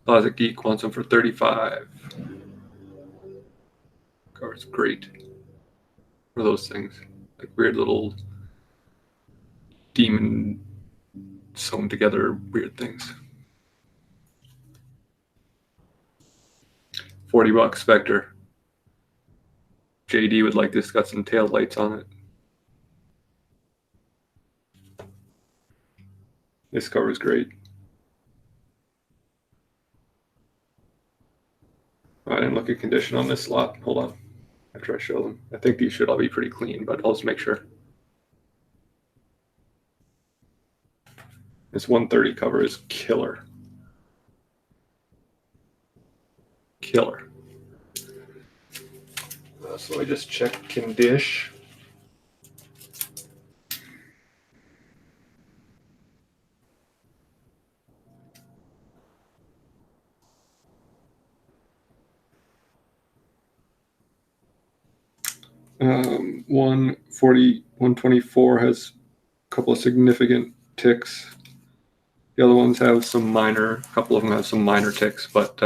Closet Geek wants them for $35. Cover's great. What are those things? Like weird little demon sewn together weird things. $40 Spectre. JD would like this. Got some tail lights on it. This cover is great. I didn't look at condition on this lot. Hold on. After I show them. I think these should all be pretty clean, but I'll just make sure. This 130 cover is killer. Killer. So let me just check condition. Um, 140, 124 has a couple of significant ticks. The other ones have some minor, a couple of them have some minor ticks, but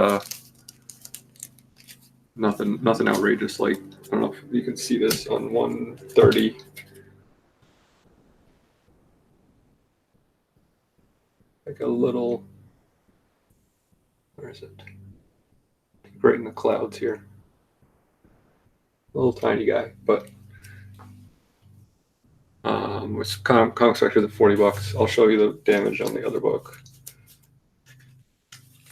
nothing outrageous. Like, I don't know if you can see this on 130. Like a little, where is it? Right in the clouds here. Little tiny guy, but it's comic Spectre at $40. I'll show you the damage on the other book.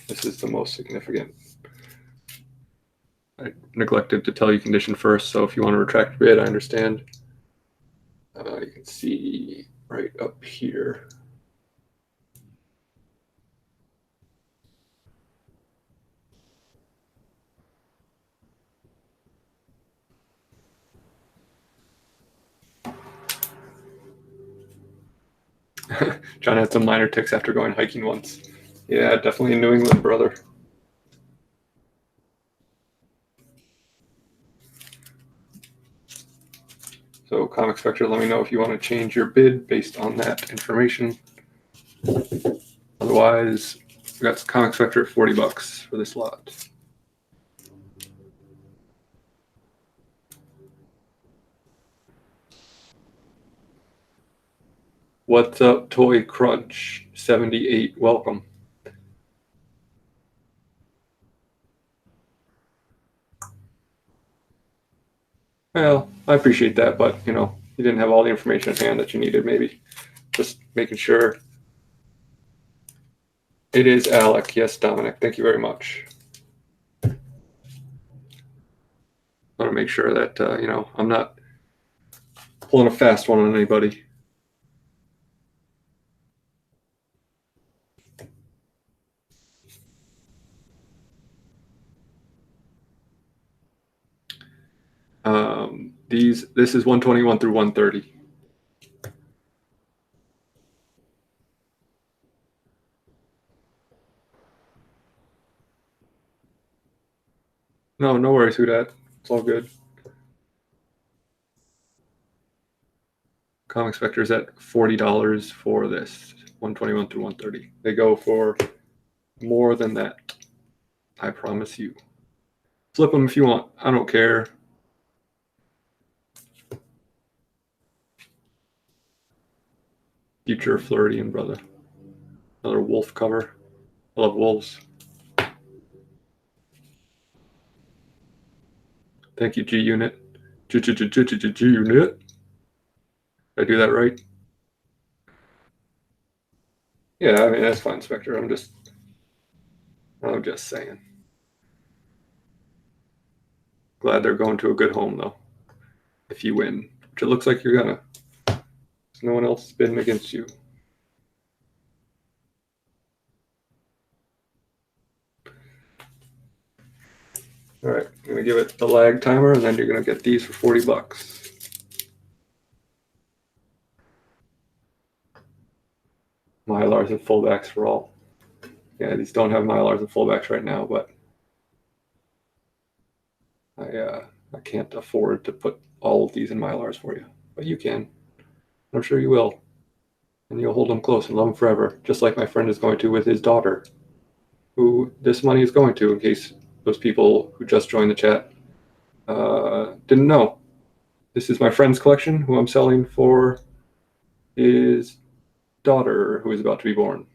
This is the most significant. I neglected to tell you condition first, so if you want to retract your bid, I understand. You can see right up here. John had some minor tics after going hiking once. Yeah, definitely in New England, brother. So Comic Spectre, let me know if you want to change your bid based on that information. Otherwise, we got Comic Spectre at $40 for this lot. What's up, Toy Crunch 78? Welcome. Well, I appreciate that, but you know, you didn't have all the information at hand that you needed, maybe. Just making sure. It is Alec. Yes, Dominic. Thank you very much. I want to make sure that, you know, I'm not pulling a fast one on anybody. This is 121 through 130. No, no worries, Hudat. It's all good. Comic Spectre's at $40 for this 121 through 130. They go for more than that. I promise you. Flip them if you want. I don't care. Future Floridian brother. Another wolf cover. I love wolves. Thank you, G Unit. G Unit. Did I do that right? Yeah, I mean that's fine, Spectre. I'm just saying. Glad they're going to a good home though. If you win, which it looks like you're gonna. There's no one else bidding against you. All right, I'm gonna give it the lag timer, and then you're gonna get these for $40. Mylars and fullbacks for all. Yeah, these don't have Mylars and fullbacks right now, but I can't afford to put all of these in Mylars for you. But you can. I'm sure you will. And you'll hold them close and love them forever, just like my friend is going to with his daughter, who this money is going to, in case those people who just joined the chat didn't know. This is my friend's collection, who I'm selling for his daughter, who is about to be born.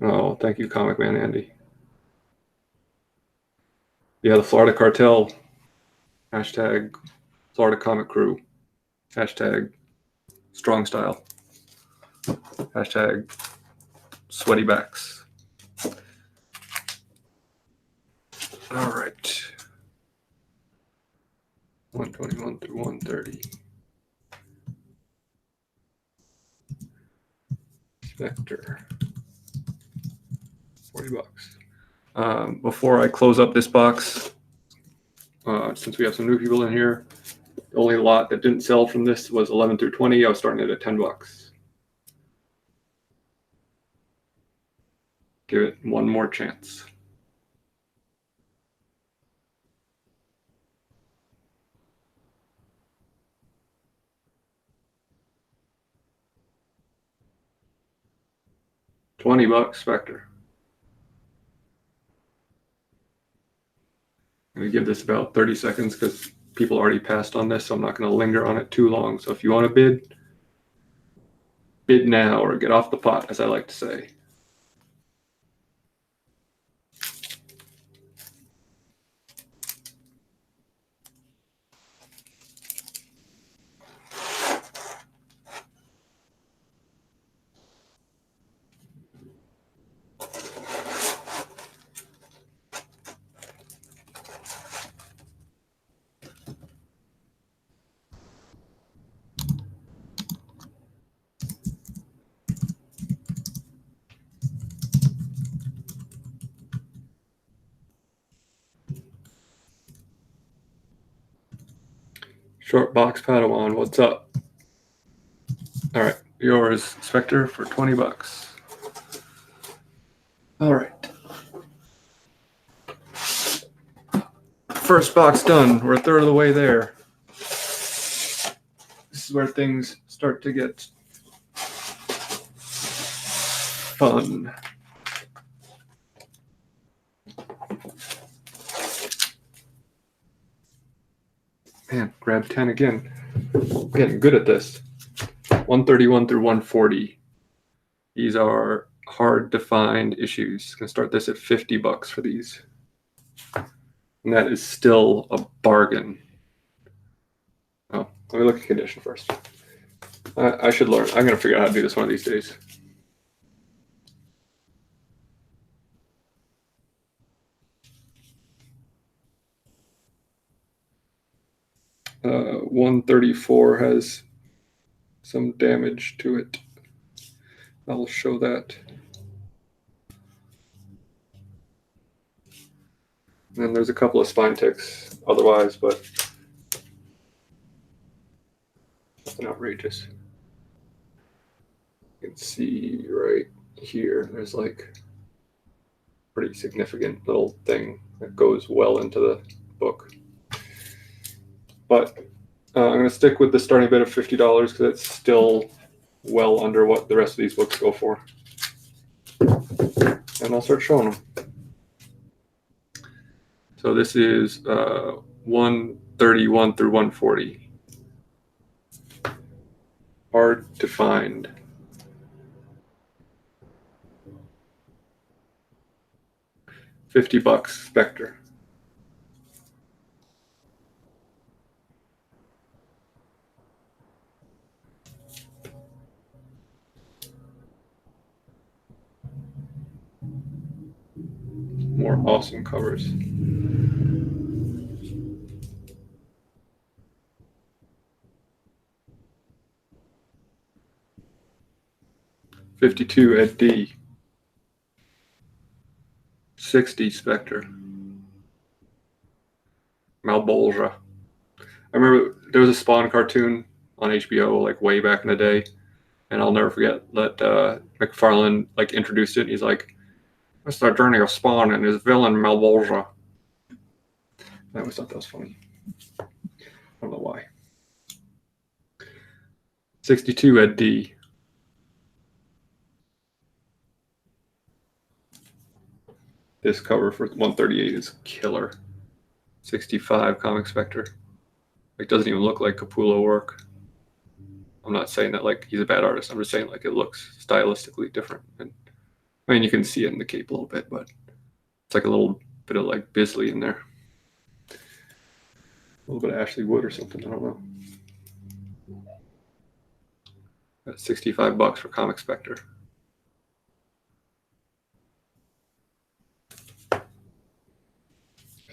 Oh, thank you, Comic Man Andy. Yeah, the Florida Cartel. Hashtag Florida Comic Crew. Hashtag Strong Style. Hashtag Sweaty Backs. All right. 121 through 130. Spectre. $40. Before I close up this box, since we have some new people in here, the only lot that didn't sell from this was 11 through 20. I was starting it at $10. Give it one more chance. $20, Spectre. I'm going to give this about 30 seconds because people already passed on this, so I'm not going to linger on it too long. So if you want to bid, bid now or get off the pot, as I like to say. Short box Padawan, what's up? All right, yours, Spectre, for 20 bucks. All right. First box done. We're a third of the way there. This is where things start to get fun. Man, grab 10 again. I'm getting good at this. 131 through 140. These are hard to find issues. Gonna start this at 50 bucks for these. And that is still a bargain. Oh, let me look at condition first. I should learn. I'm gonna figure out how to do this one of these days. Uh, 134 has some damage to it. I'll show that. And then there's a couple of spine ticks otherwise, but nothing outrageous. You can see right here, there's like a pretty significant little thing that goes well into the book. But I'm going to stick with the starting bid of $50 because it's still well under what the rest of these books go for. And I'll start showing them. So this is 131 through 140. Hard to find. $50, Spectre. More awesome covers. $52 at D. 60 Spectre. Malbolgia. I remember there was a Spawn cartoon on HBO like way back in the day, and I'll never forget that McFarlane like introduced it. He's like, "It's the journey of Spawn and his villain Malbolgia." I always thought that was funny. I don't know why. 62 at D. This cover for 138 is killer. 65 Comic Spectre. It doesn't even look like Capullo work. I'm not saying that like he's a bad artist. I'm just saying like it looks stylistically different. And I mean, you can see it in the cape a little bit, but it's like a little bit of like Bisley in there. A little bit of Ashley Wood or something. I don't know. That's $65 for Comic Spectre.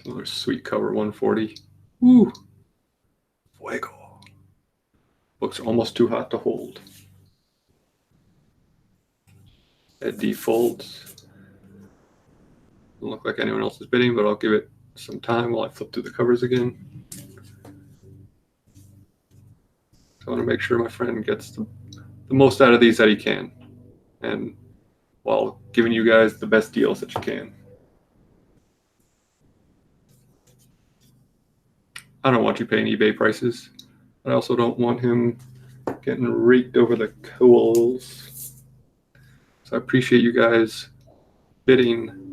Another sweet cover, 140. Woo! Fuego. Books are almost too hot to hold. At D folds. Doesn't look like anyone else is bidding, but I'll give it some time while I flip through the covers again. So I want to make sure my friend gets the most out of these that he can, and while giving you guys the best deals that you can. I don't want you paying eBay prices, but I also don't want him getting raked over the coals. So I appreciate you guys bidding.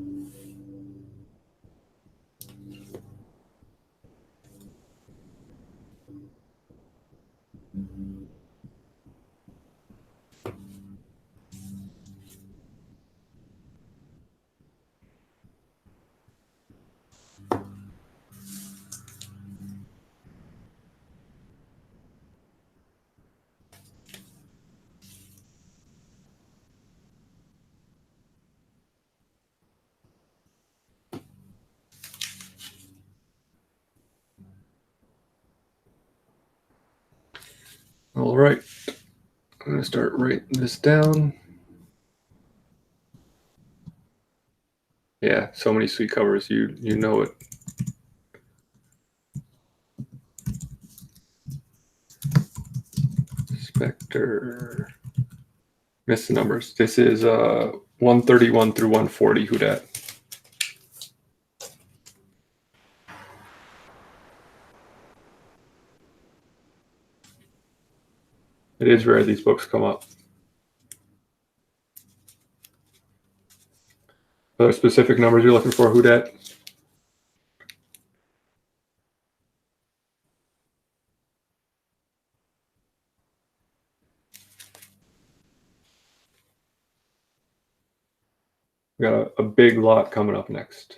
All right, I'm going to start writing this down. Yeah, so many sweet covers. You know it. Spectre. Missed the numbers. This is 131 through 140. Who dat? It is rare these books come up. Are there specific numbers you're looking for? Who dat? We got a big lot coming up next.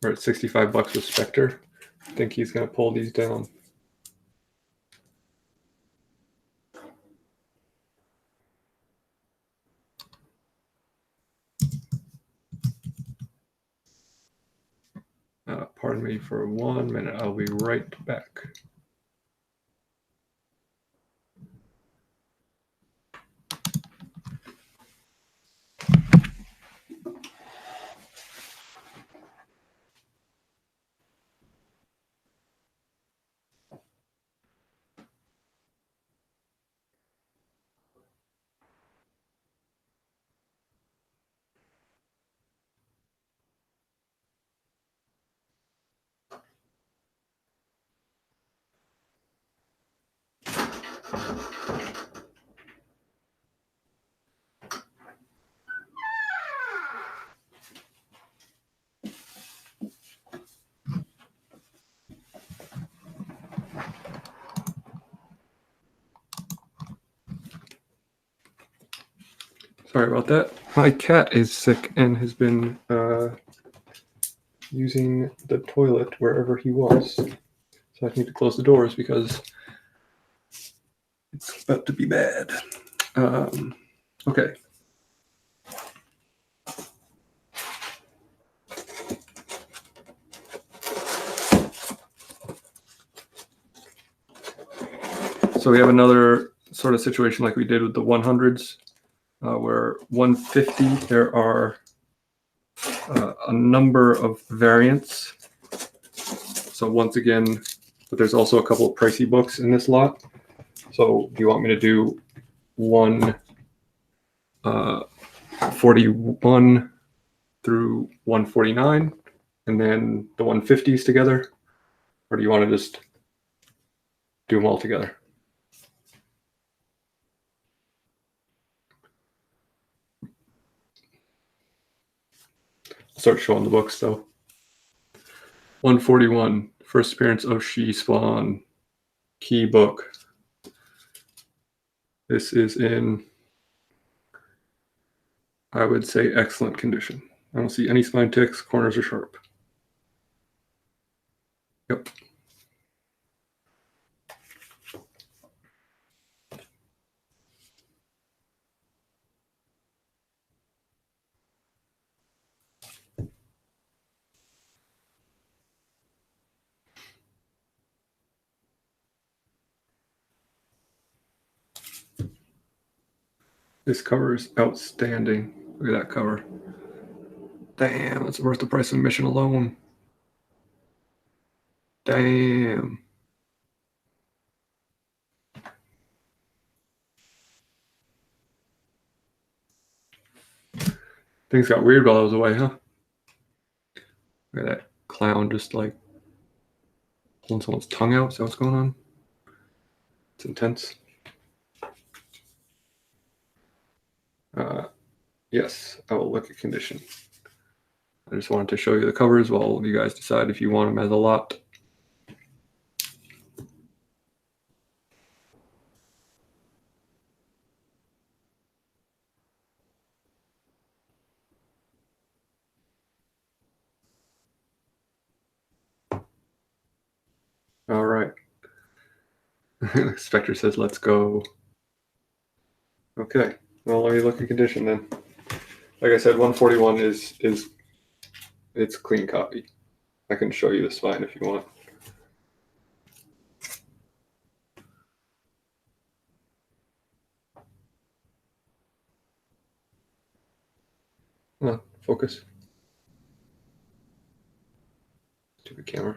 We're at 65 bucks with Spectre. I think he's going to pull these down. Pardon me for 1 minute. I'll be right back. Sorry about that. My cat is sick and has been using the toilet wherever he was. So I need to close the doors because it's about to be bad. Okay. So we have another sort of situation like we did with the 100s, where 150, there are a number of variants. So once again, but there's also a couple of pricey books in this lot. So do you want me to do 141 through 149 and then the 150s together? Or do you want to just do them all together? I'll start showing the books though. 141, first appearance of She Spawn, key book. This is in, I would say, excellent condition. I don't see any spine ticks, corners are sharp. Yep. This cover is outstanding. Look at that cover. Damn, it's worth the price of admission alone. Damn. Things got weird while I was away, huh? Look at that clown just like pulling someone's tongue out. Is that what's going on? It's intense. Yes, I will look at condition. I just wanted to show you the covers while you guys decide if you want them as a lot. All right. Spectre says, let's go. Okay. Well, let me look at condition then. Like I said, 141 is it's a clean copy. I can show you the spine if you want. Come on, focus. Stupid camera.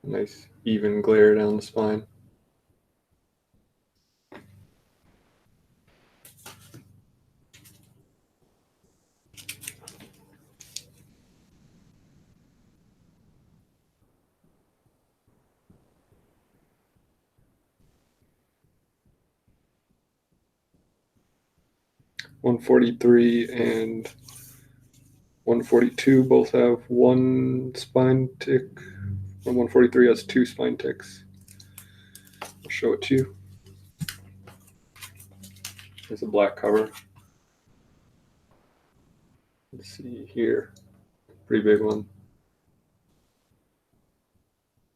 Nice even glare down the spine. (143) and 142 both have one spine tick, and 143 has two spine ticks. I'll show it to you. There's a black cover. Let's see here. Pretty big one.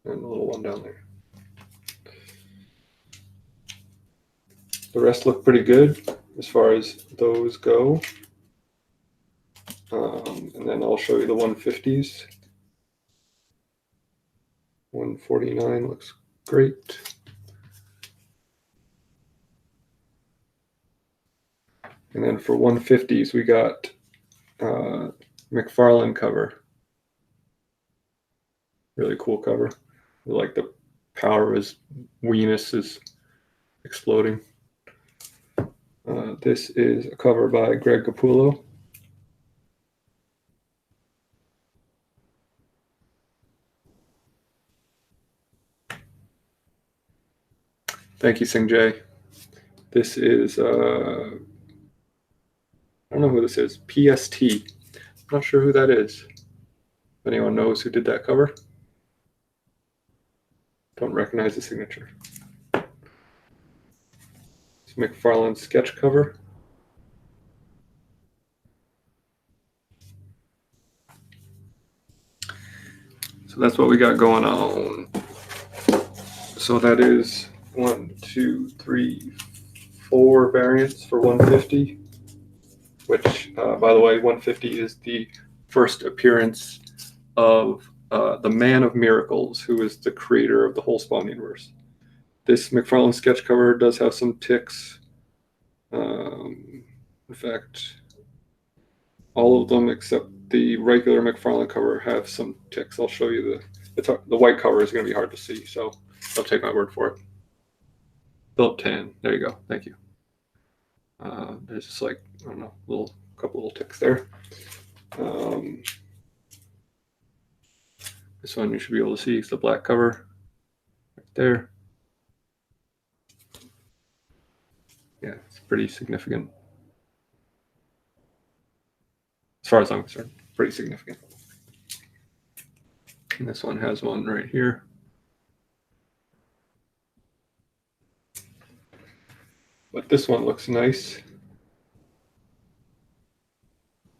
And a little one down there. The rest look pretty good as far as those go. And then I'll show you the 150s. 149 looks great. And then for 150s, we got McFarlane cover. Really cool cover. I like the power of his weenus is exploding. This is a cover by Greg Capullo. Thank you, Sing Jay. This is, I don't know who this is, PST. I'm not sure who that is. If anyone knows who did that cover. Don't recognize the signature. It's McFarlane's sketch cover. So that's what we got going on. So that is 1, 2, 3, 4 variants for 150, which, by the way, 150 is the first appearance of the Man of Miracles, who is the creator of the whole Spawn universe. This McFarlane sketch cover does have some ticks. In fact, all of them except the regular McFarlane cover have some ticks. I'll show you the white cover is going to be hard to see, so don't take my word for it. Philip Tan, there you go. Thank you. There's just like, I don't know, couple little ticks there. This one you should be able to see. It's the black cover right there. Yeah, it's pretty significant. As far as I'm concerned, pretty significant. And this one has one right here. But this one looks nice.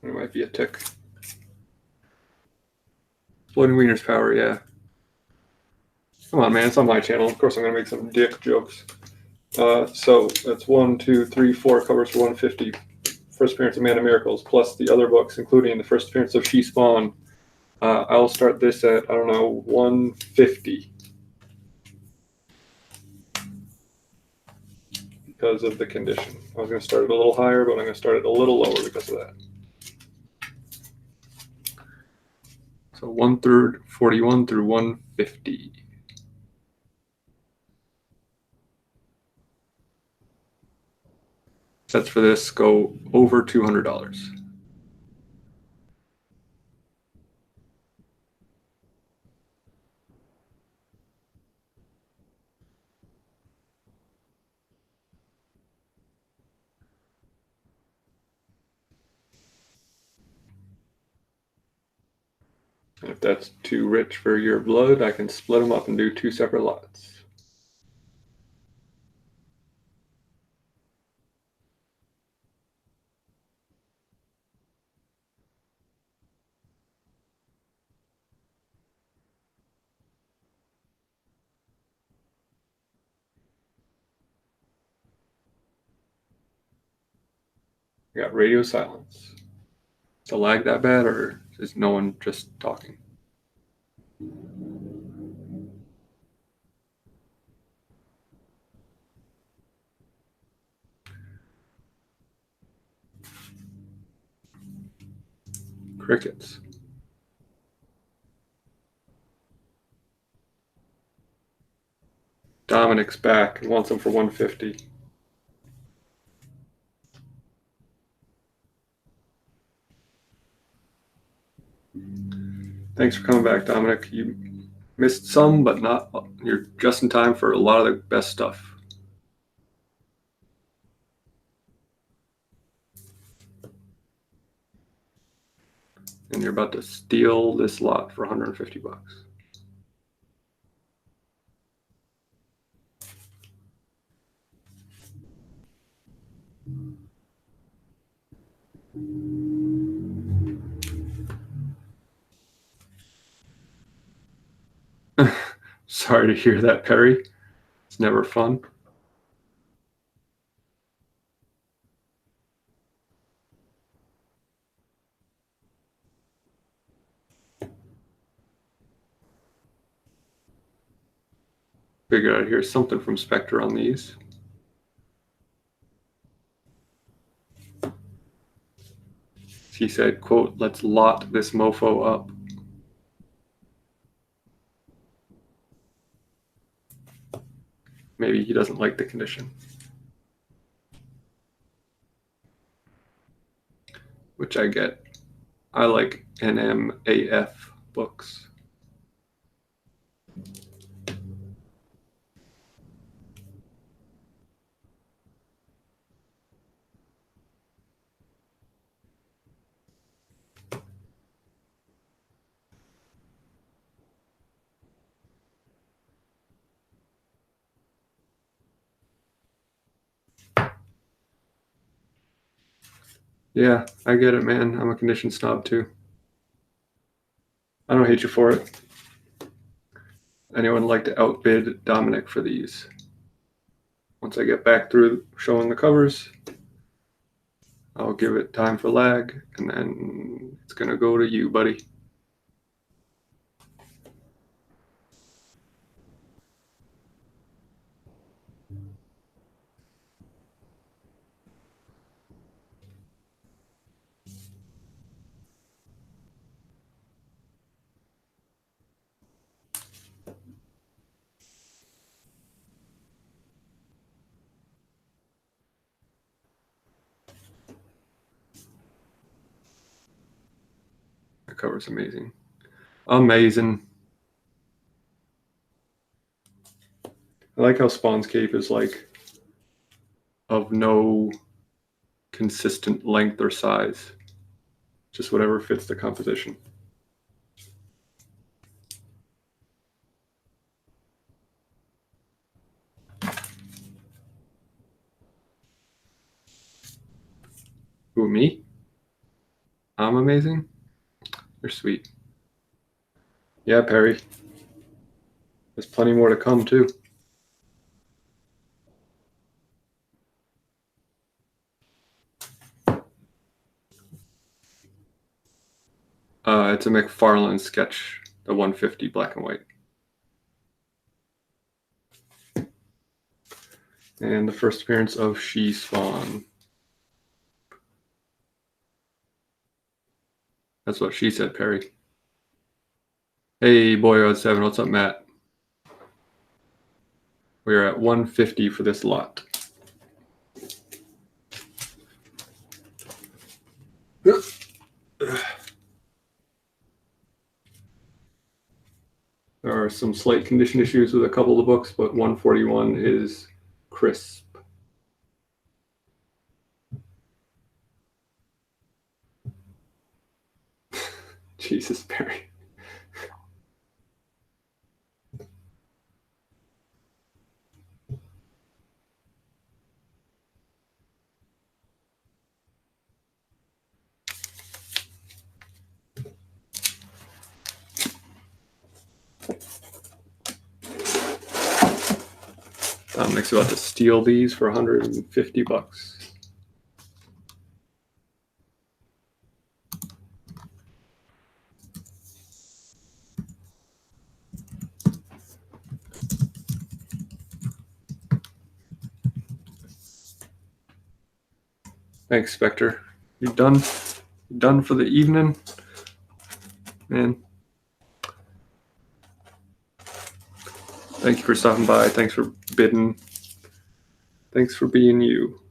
There might be a tick. Exploding Wiener's power, yeah. Come on, man, it's on my channel. Of course I'm gonna make some dick jokes. So that's 1, 2, 3, 4 covers for 150. First appearance of Man of Miracles, plus the other books, including the first appearance of She Spawn. I'll start this at, I don't know, 150. Because of the condition. I was going to start it a little higher, but I'm going to start it a little lower because of that. So 1/3, 41 through 150. Sets for this go over $200. And if that's too rich for your blood, I can split them up and do 2 separate lots. I got radio silence. Is the lag that bad, or is no one just talking? Crickets. Dominic's back and wants them for $150. Thanks for coming back, Dominic. You missed some, but not. You're just in time for a lot of the best stuff. And you're about to steal this lot for $150. Sorry to hear that, Perry. It's never fun. Figured I'd hear something from Spectre on these. He said, quote, "Let's lot this mofo up." Maybe he doesn't like the condition. Which I get. I like NMAF books. Yeah, I get it, man. I'm a condition snob too. I don't hate you for it. Anyone like to outbid Dominic for these? Once I get back through showing the covers, I'll give it time for lag, and then it's going to go to you, buddy. The cover's amazing. Amazing. I like how Spawn's cape is like of no consistent length or size. Just whatever fits the composition. Who, me? I'm amazing? You're sweet. Yeah, Perry. There's plenty more to come, too. It's a McFarlane sketch, the 150 black and white. And the first appearance of She Spawn. That's what she said, Perry. Hey, Boyo7, what's up, Matt? We're at 150 for this lot. There are some slight condition issues with a couple of the books, but 141 is crisp. Jesus, Perry. Dominic's about to steal these for $150. Thanks, Spectre. You done? You done for the evening? man. Thank you for stopping by. Thanks for bidding. Thanks for being you.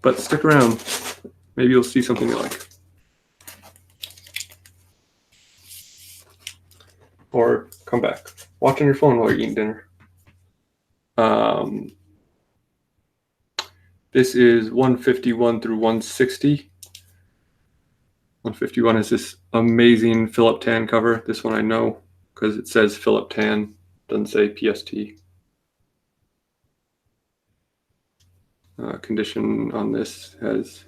But stick around. Maybe you'll see something you like. Or come back. Watch on your phone while you're eating dinner. This is 151 through 160. 151 is this amazing Philip Tan cover. This one I know because it says Philip Tan, doesn't say PST. Condition on this has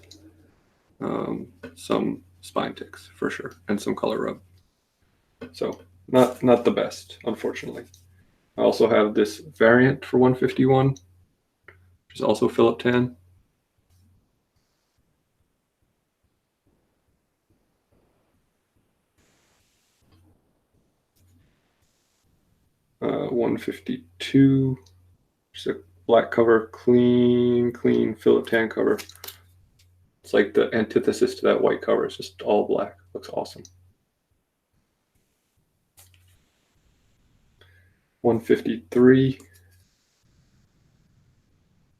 some spine ticks for sure, and some color rub. So not the best, unfortunately. I also have this variant for 151, which is also Philip Tan. Uh, 152, just a black cover, clean Philip Tan cover. It's like the antithesis to that white cover. It's just all black. Looks awesome. 153.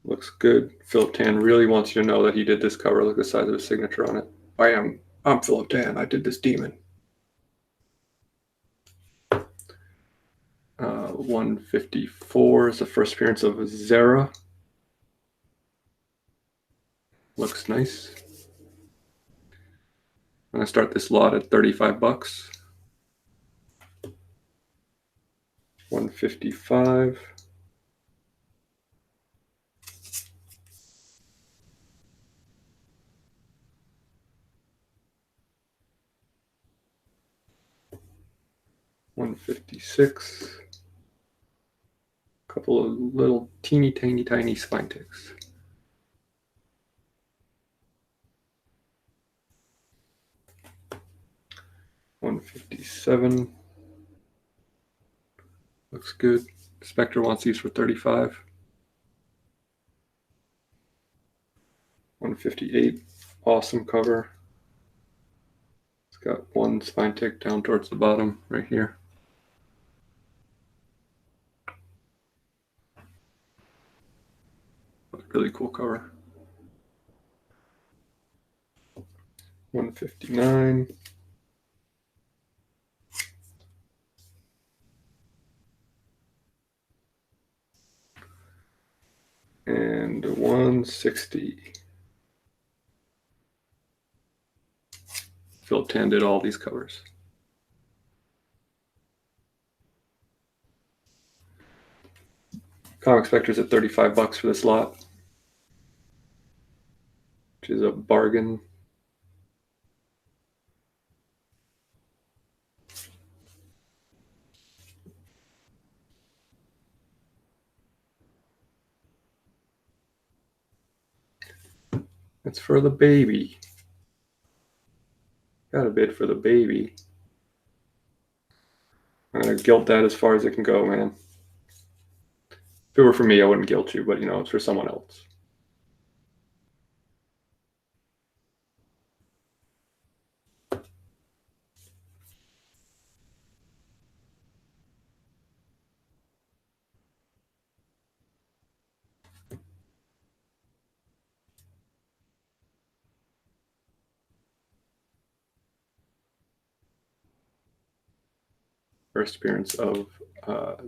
Looks good. Philip Tan really wants you to know that he did this cover. Look at the size of his signature on it. I'm Philip Tan. I did this demon. 154 is the first appearance of Zara. Looks nice. I'm gonna start this lot at 35 bucks. 155. $156. Couple of little teeny tiny spine ticks. $157. Looks good. Spectre wants these for 35. $158. Awesome cover. It's got one spine tick down towards the bottom right here. Really cool cover. 159. And 160. Philip Tan did all these covers. Comic Spectre's at 35 bucks for this lot, which is a bargain. It's for the baby. Got a bid for the baby. I'm gonna guilt that as far as it can go, man. If it were for me, I wouldn't guilt you, but you know, it's for someone else. First appearance of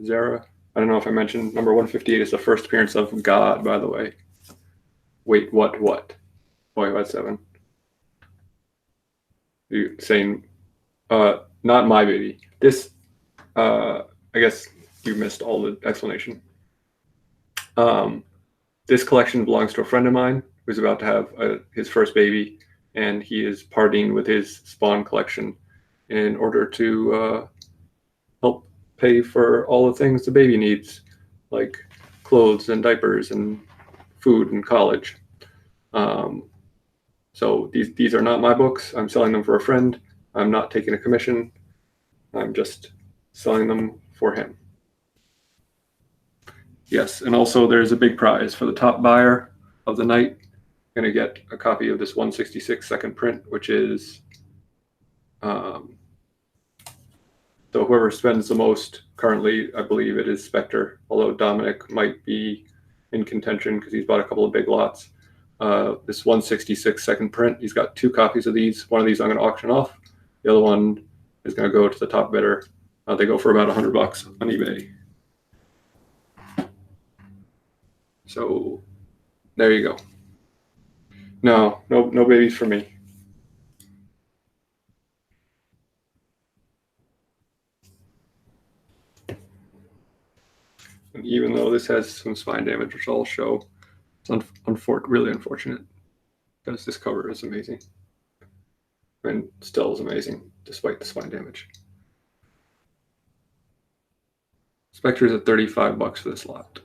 Zara. I don't know if I mentioned number 158 is the first appearance of God, by the way. Wait, what? Boy, what 7? You saying, not my baby. This, I guess you missed all the explanation. This collection belongs to a friend of mine who's about to have his first baby, and he is partying with his Spawn collection in order to help pay for all the things the baby needs, like clothes and diapers and food and college. So these are not my books. I'm selling them for a friend. I'm not taking a commission. I'm just selling them for him. Yes, and also there's a big prize for the top buyer of the night. Going to get a copy of this 166 second print, which is So whoever spends the most currently, I believe it is Spectre, although Dominic might be in contention because he's bought a couple of big lots. This 166 second print, he's got 2 copies of these. One of these I'm going to auction off. The other one is going to go to the top bidder. They go for about $100 on eBay. So there you go. No babies for me. And even though this has some spine damage, which I'll show, it's really unfortunate because this cover is amazing. And still is amazing despite the spine damage. Spectre's at $35 for this lot.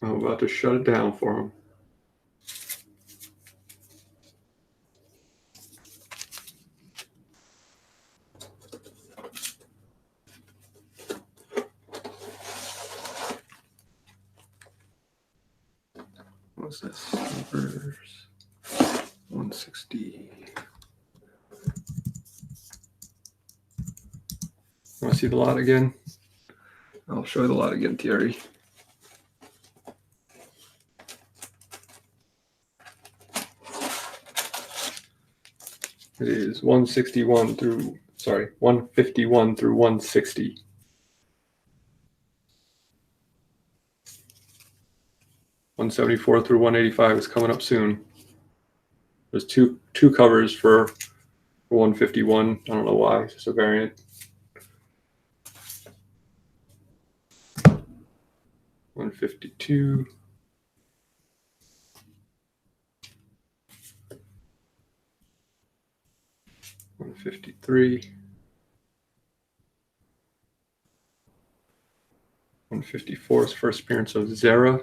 I'm about to shut it down for him. What's this? Numbers 160. Want to see the lot again? I'll show you the lot again, Thierry. It is 151 through, 151 through 160. $174 through $185 is coming up soon. There's two covers for 151. I don't know why. It's just a variant. 152. 153. 154 is first appearance of Zara.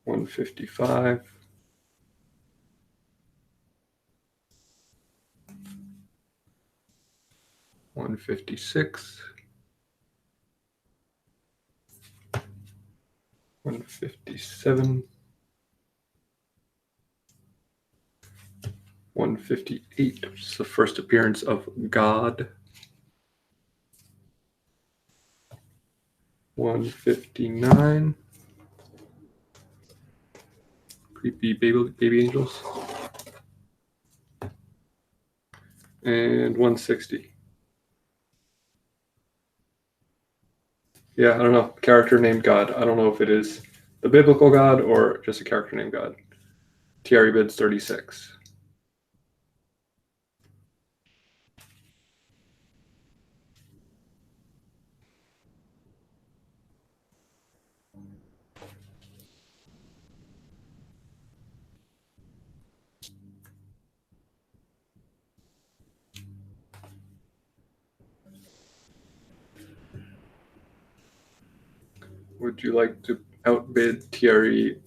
155. 156. 157. 158, which is the first appearance of God. 159. Creepy baby angels. And 160. Yeah, I don't know. Character named God. I don't know if it is the biblical God or just a character named God. Thierry bids 36. Would you like to outbid Thierry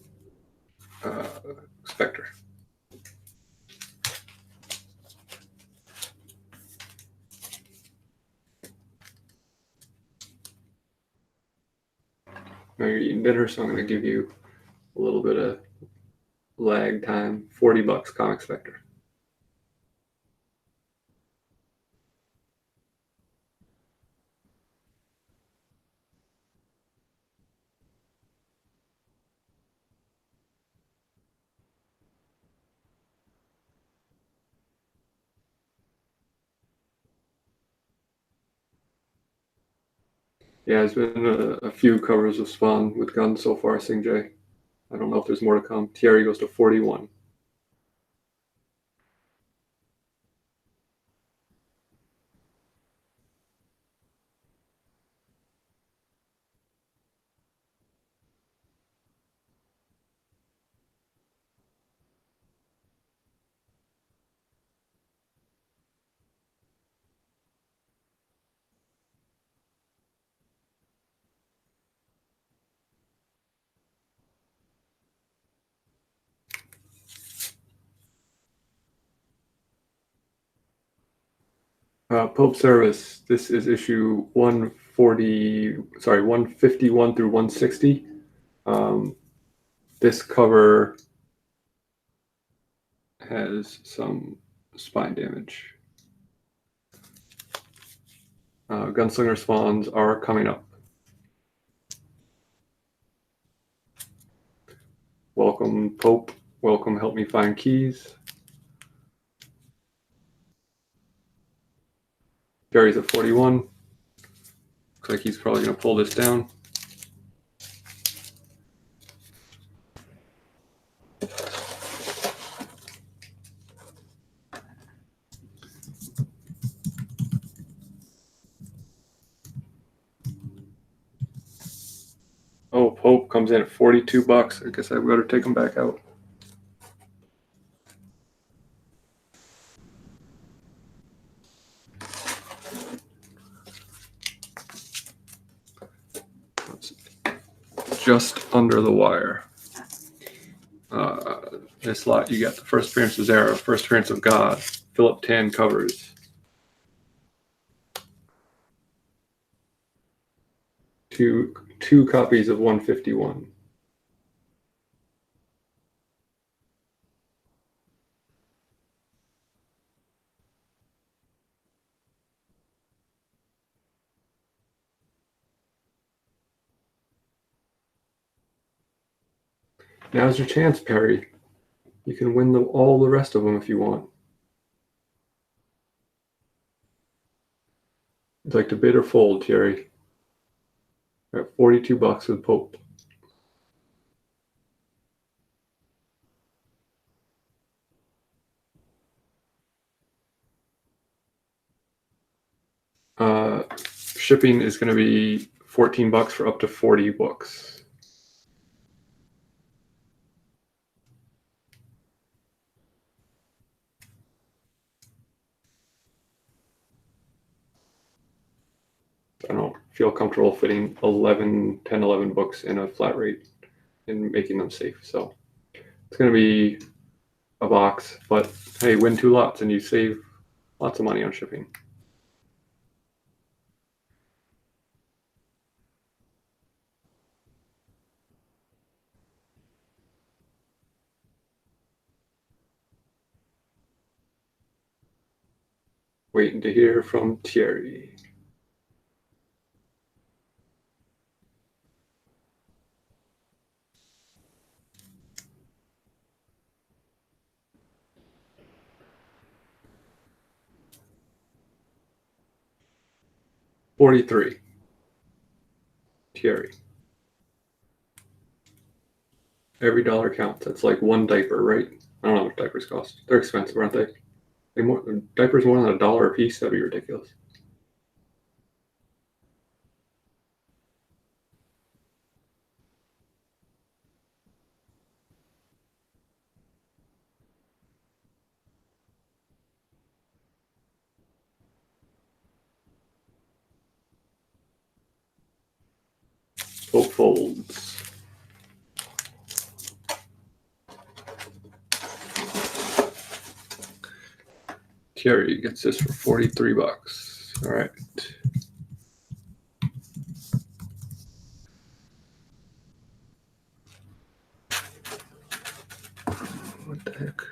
Spectre? Now you're eating dinner, so I'm going to give you a little bit of lag time. $40 Comic Spectre. Yeah, there's been a few covers of Spawn with guns so far, Sing J. I don't know if there's more to come. Thierry goes to 41. Pope Service. This is issue 151 through 160. This cover has some spine damage. Gunslinger spawns are coming up. Welcome, Pope. Welcome, help me find keys. Jerry's at 41. Looks like he's probably going to pull this down. Oh, Pope comes in at 42 bucks. I guess I better take him back out. Just under the wire. This lot, you got the first appearance of Zara, first appearance of God, Philip Tan covers. Two copies of 151. Now's your chance, Perry. You can win all the rest of them if you want. You'd like to bid or fold, Jerry? You're at 42 bucks with Pope. Shipping is going to be 14 bucks for up to 40 books. I don't feel comfortable fitting 10, 11 books in a flat rate and making them safe. So it's going to be a box, but hey, win 2 lots and you save lots of money on shipping. Waiting to hear from Thierry. $43. Thierry. Every dollar counts. That's like one diaper, right? I don't know how much diapers cost. They're expensive, aren't they? Diapers more than $1 a piece? That'd be ridiculous. Pope folds. Thierry gets this for 43 bucks. All right. What the heck?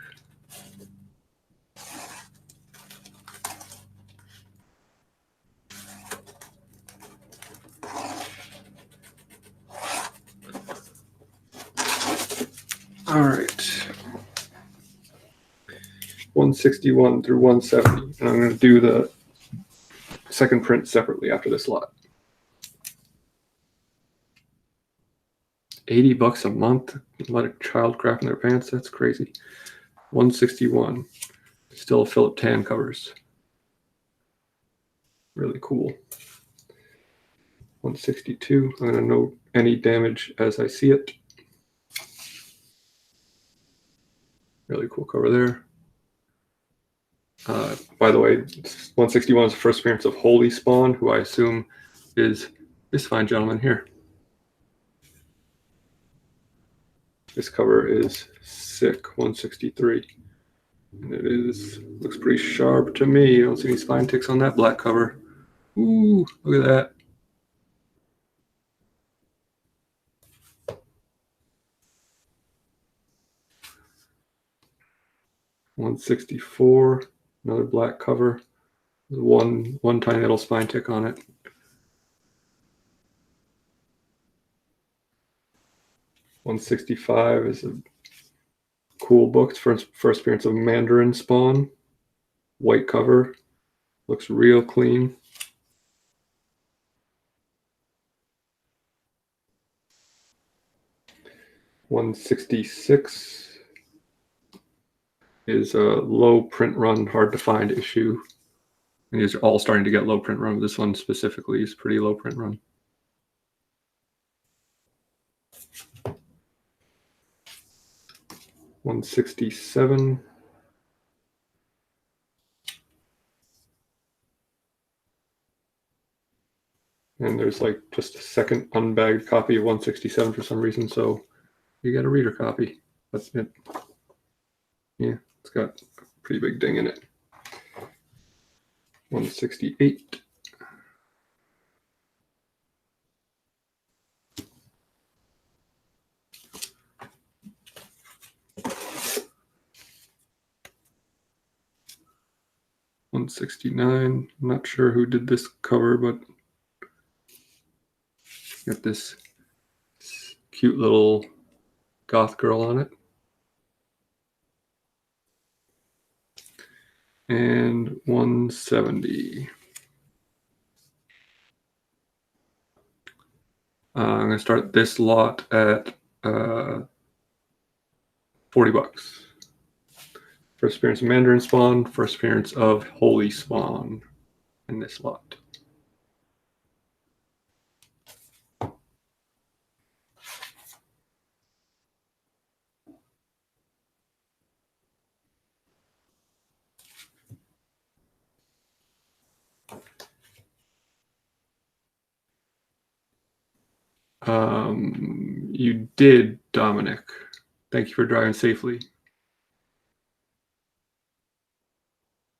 All right. 161 through 170. And I'm going to do the second print separately after this lot. 80 bucks a month. Let a child crap in their pants. That's crazy. 161. Still Philip Tan covers. Really cool. 162. I'm going to note any damage as I see it. Really cool cover there. By the way, 161 is the first appearance of Holy Spawn, who I assume is this fine gentleman here. This cover is sick, 163. And it looks pretty sharp to me. I don't see any spine ticks on that black cover. Ooh, look at that. $164, another black cover. One tiny little spine tick on it. $165 is a cool book. It's first appearance of Mandarin Spawn. White cover. Looks real clean. $166 is a low print run, hard to find issue. And these are all starting to get low print run. This one specifically is pretty low print run. $167. And there's like just a second unbagged copy of 167 for some reason, so you get a reader copy. That's it. Yeah, it's got a pretty big ding in it. 168. $169. I'm not sure who did this cover, but got this cute little goth girl on it. And 170. I'm going to start this lot at $40. First appearance of Mandarin Spawn, first appearance of Holy Spawn in this lot. You did, Dominic. Thank you for driving safely.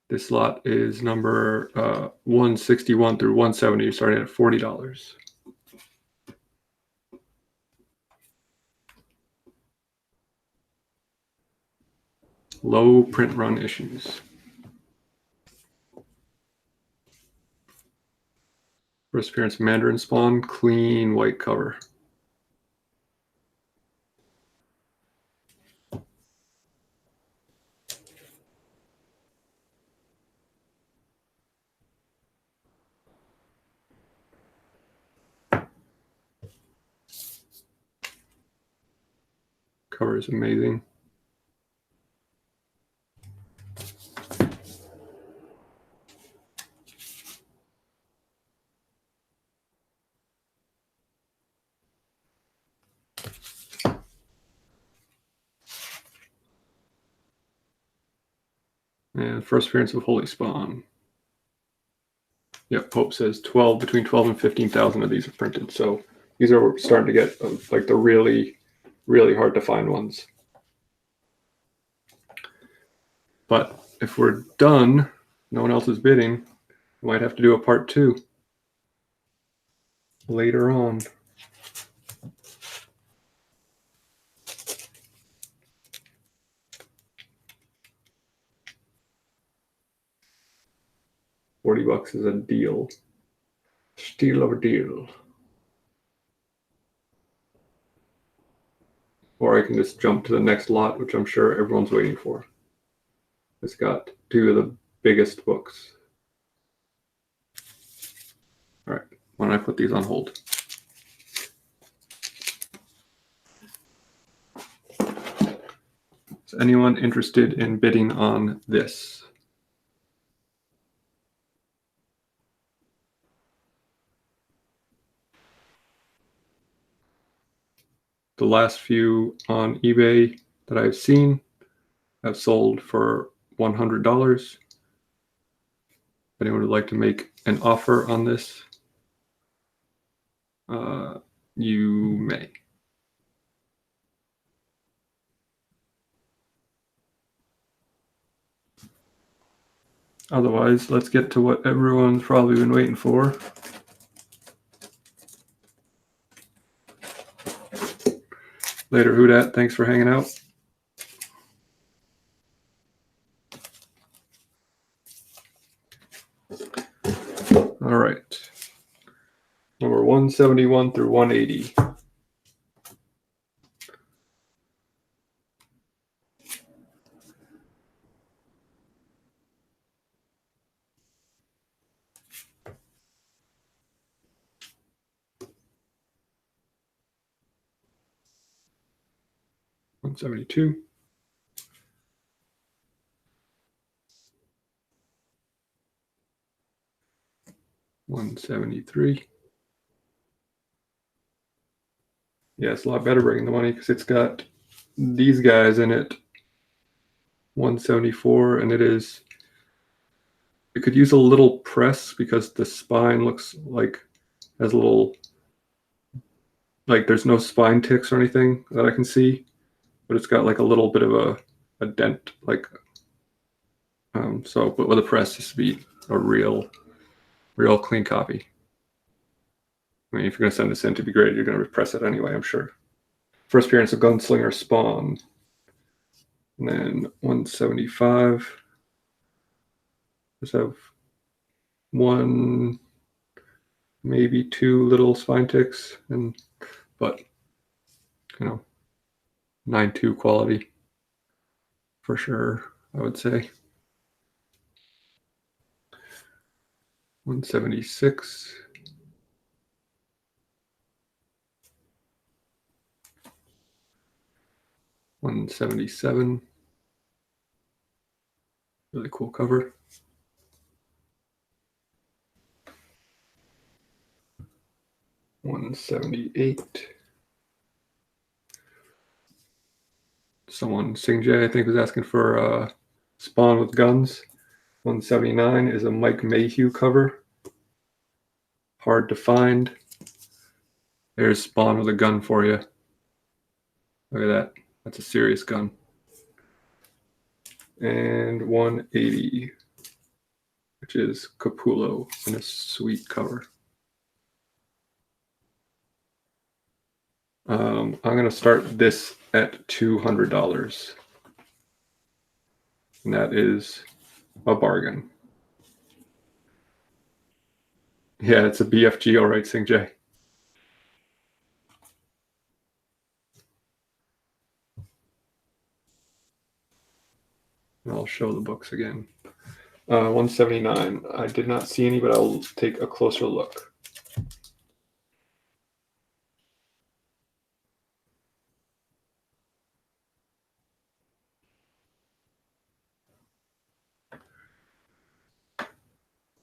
This lot is number 161 through 170. You're starting at $40. Low print run issues. First appearance Mandarin Spawn, clean white cover. Cover is amazing. And first appearance of Holy Spawn. Yep, Pope says between 12 and 15,000 of these are printed. So these are starting to get like the really, really hard to find ones. But if we're done, no one else is bidding, we might have to do a part 2 later on. $40 is a deal. Steal of a deal. Or I can just jump to the next lot, which I'm sure everyone's waiting for. It's got 2 of the biggest books. All right, why don't I put these on hold? Is anyone interested in bidding on this? The last few on eBay that I've seen have sold for $100. If anyone would like to make an offer on this, you may. Otherwise, let's get to what everyone's probably been waiting for. Later, Who Dat. Thanks for hanging out. All right. Number 171 through 180. $172. $173. Yeah, it's a lot better bringing the money because it's got these guys in it. $174, and it could use a little press because the spine looks like has a little, like there's no spine ticks or anything that I can see, but it's got like a little bit of a dent, like but with a press, this would be a real clean copy. I mean, if you're gonna send this in to be great, you're gonna repress it anyway, I'm sure. First appearance of Gunslinger Spawn. And then 175. Just have one, maybe two little spine ticks, but 9.2 quality for sure, I would say. 176. $177. Really cool cover. $178. Someone, Sing J, I think, was asking for Spawn with guns. 179 is a Mike Mayhew cover. Hard to find. There's Spawn with a gun for you. Look at that. That's a serious gun. And 180, which is Capullo in a sweet cover. I'm going to start this at $200. And that is a bargain. Yeah, it's a BFG, all right, Sing J. I'll show the books again. 179. I did not see any, but I'll take a closer look.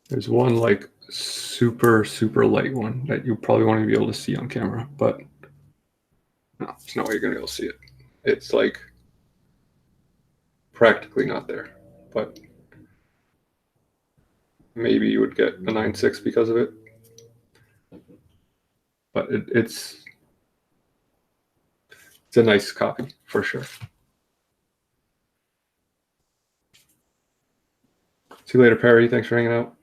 There's one like super light one that you probably won't even be able to see on camera, but no, there's no way you're gonna be able to see it. It's like practically not there, but maybe you would get a 9.6 because of it. But it's a nice copy for sure. See you later, Perry. Thanks for hanging out.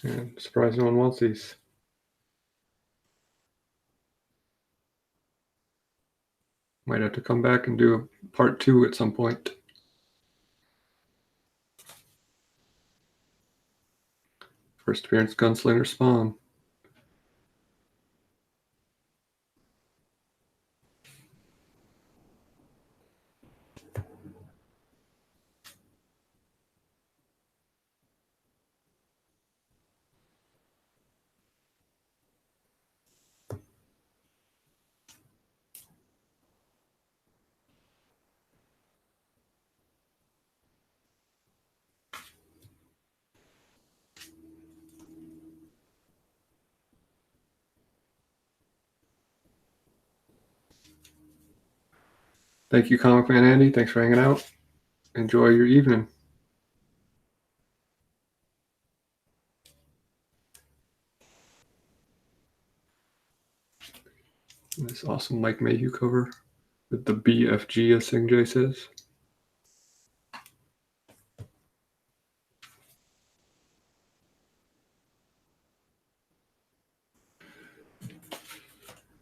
And surprised no one wants these. Might have to come back and do a part 2 at some point. First appearance, Gunslinger Spawn. Thank you, Comic Man Andy. Thanks for hanging out. Enjoy your evening. This awesome Mike Mayhew cover with the BFG, as Sing Jay says.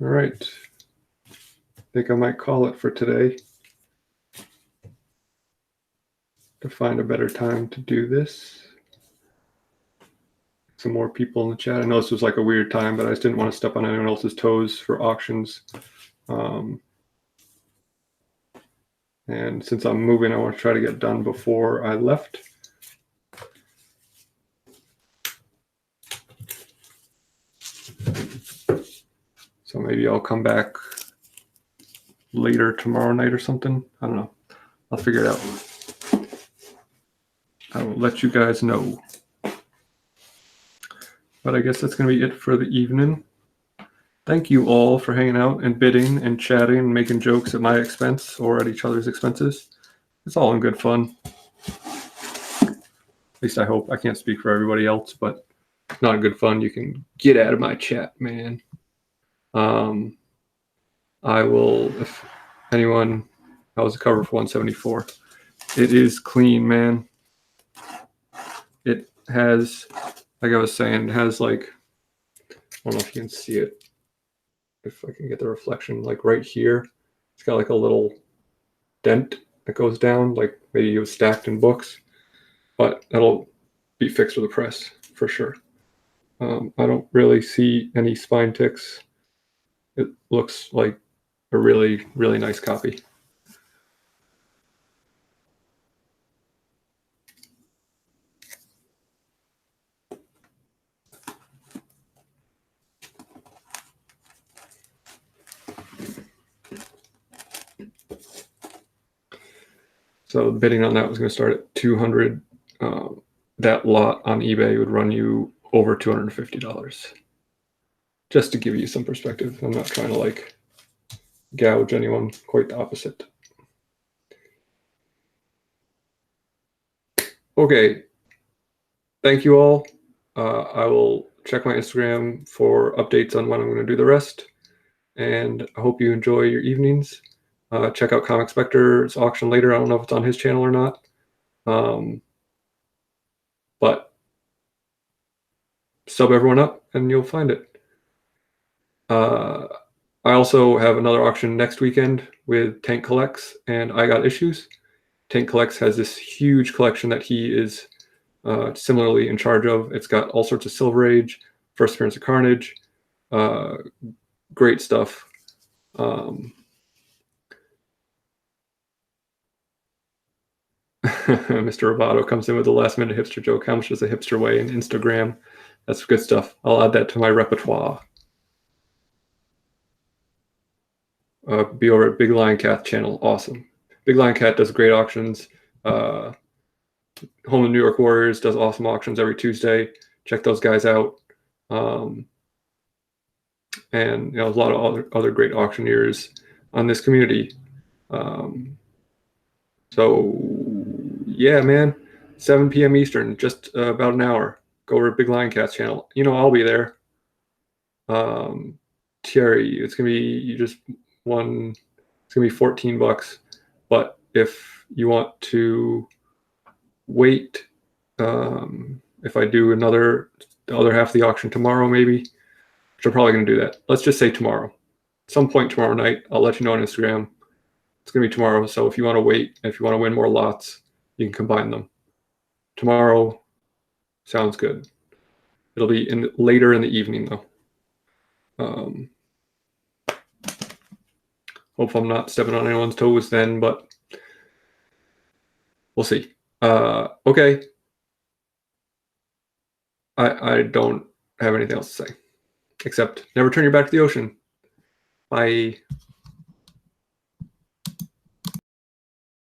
All right. I think I might call it for today. To find a better time to do this. Some more people in the chat. I know this was like a weird time, but I just didn't want to step on anyone else's toes for auctions. And since I'm moving, I want to try to get done before I left. So maybe I'll come back later tomorrow night or something. I don't know. I'll figure it out. I will let you guys know. But I guess that's going to be it for the evening. Thank you all for hanging out and bidding and chatting and making jokes at my expense or at each other's expenses. It's all in good fun. At least I hope. I can't speak for everybody else, but it's not good fun. You can get out of my chat, man. I will, if anyone, that was the cover for 174. It is clean, man. It has, like I was saying, it has like, I don't know if you can see it. If I can get the reflection, like right here, it's got like a little dent that goes down, like maybe it was stacked in books, but that'll be fixed with a press for sure. I don't really see any spine ticks. It looks like a really, really nice copy. So the bidding on that was going to start at $200. That lot on eBay would run you over $250. Just to give you some perspective. I'm not trying to like gouge anyone, quite the opposite. Okay. Thank you all. I will check my Instagram for updates on when I'm going to do the rest. And I hope you enjoy your evenings. Check out Comic Spectre's auction later. I don't know if it's on his channel or not. But sub everyone up and you'll find it. I also have another auction next weekend with Tank Collects and I Got Issues. Tank Collects has this huge collection that he is similarly in charge of. It's got all sorts of Silver Age, First Appearance of Carnage, great stuff. Mr. Roboto comes in with the last minute hipster joke. How much does a hipster weigh in Instagram? That's good stuff. I'll add that to my repertoire. Be over at Big Lion Cat channel. Awesome. Big Lion Cat does great auctions. Home of New York Warriors does awesome auctions every Tuesday. Check those guys out. And you know, a lot of other great auctioneers on this community. So yeah, man, 7 p.m. Eastern, just about an hour. Go over to Big Lion Cat's channel. You know, I'll be there. Terry, it's gonna be, you just won, it's gonna be $14. But if you want to wait, if I do the other half of the auction tomorrow, maybe, which I'm probably gonna do that. Let's just say tomorrow. Some point tomorrow night, I'll let you know on Instagram. It's gonna be tomorrow. So if you want to wait, if you want to win more lots, you can combine them. Tomorrow sounds good. It'll be later in the evening though. Hope I'm not stepping on anyone's toes then, but we'll see. Okay. I don't have anything else to say, except never turn your back to the ocean. Bye.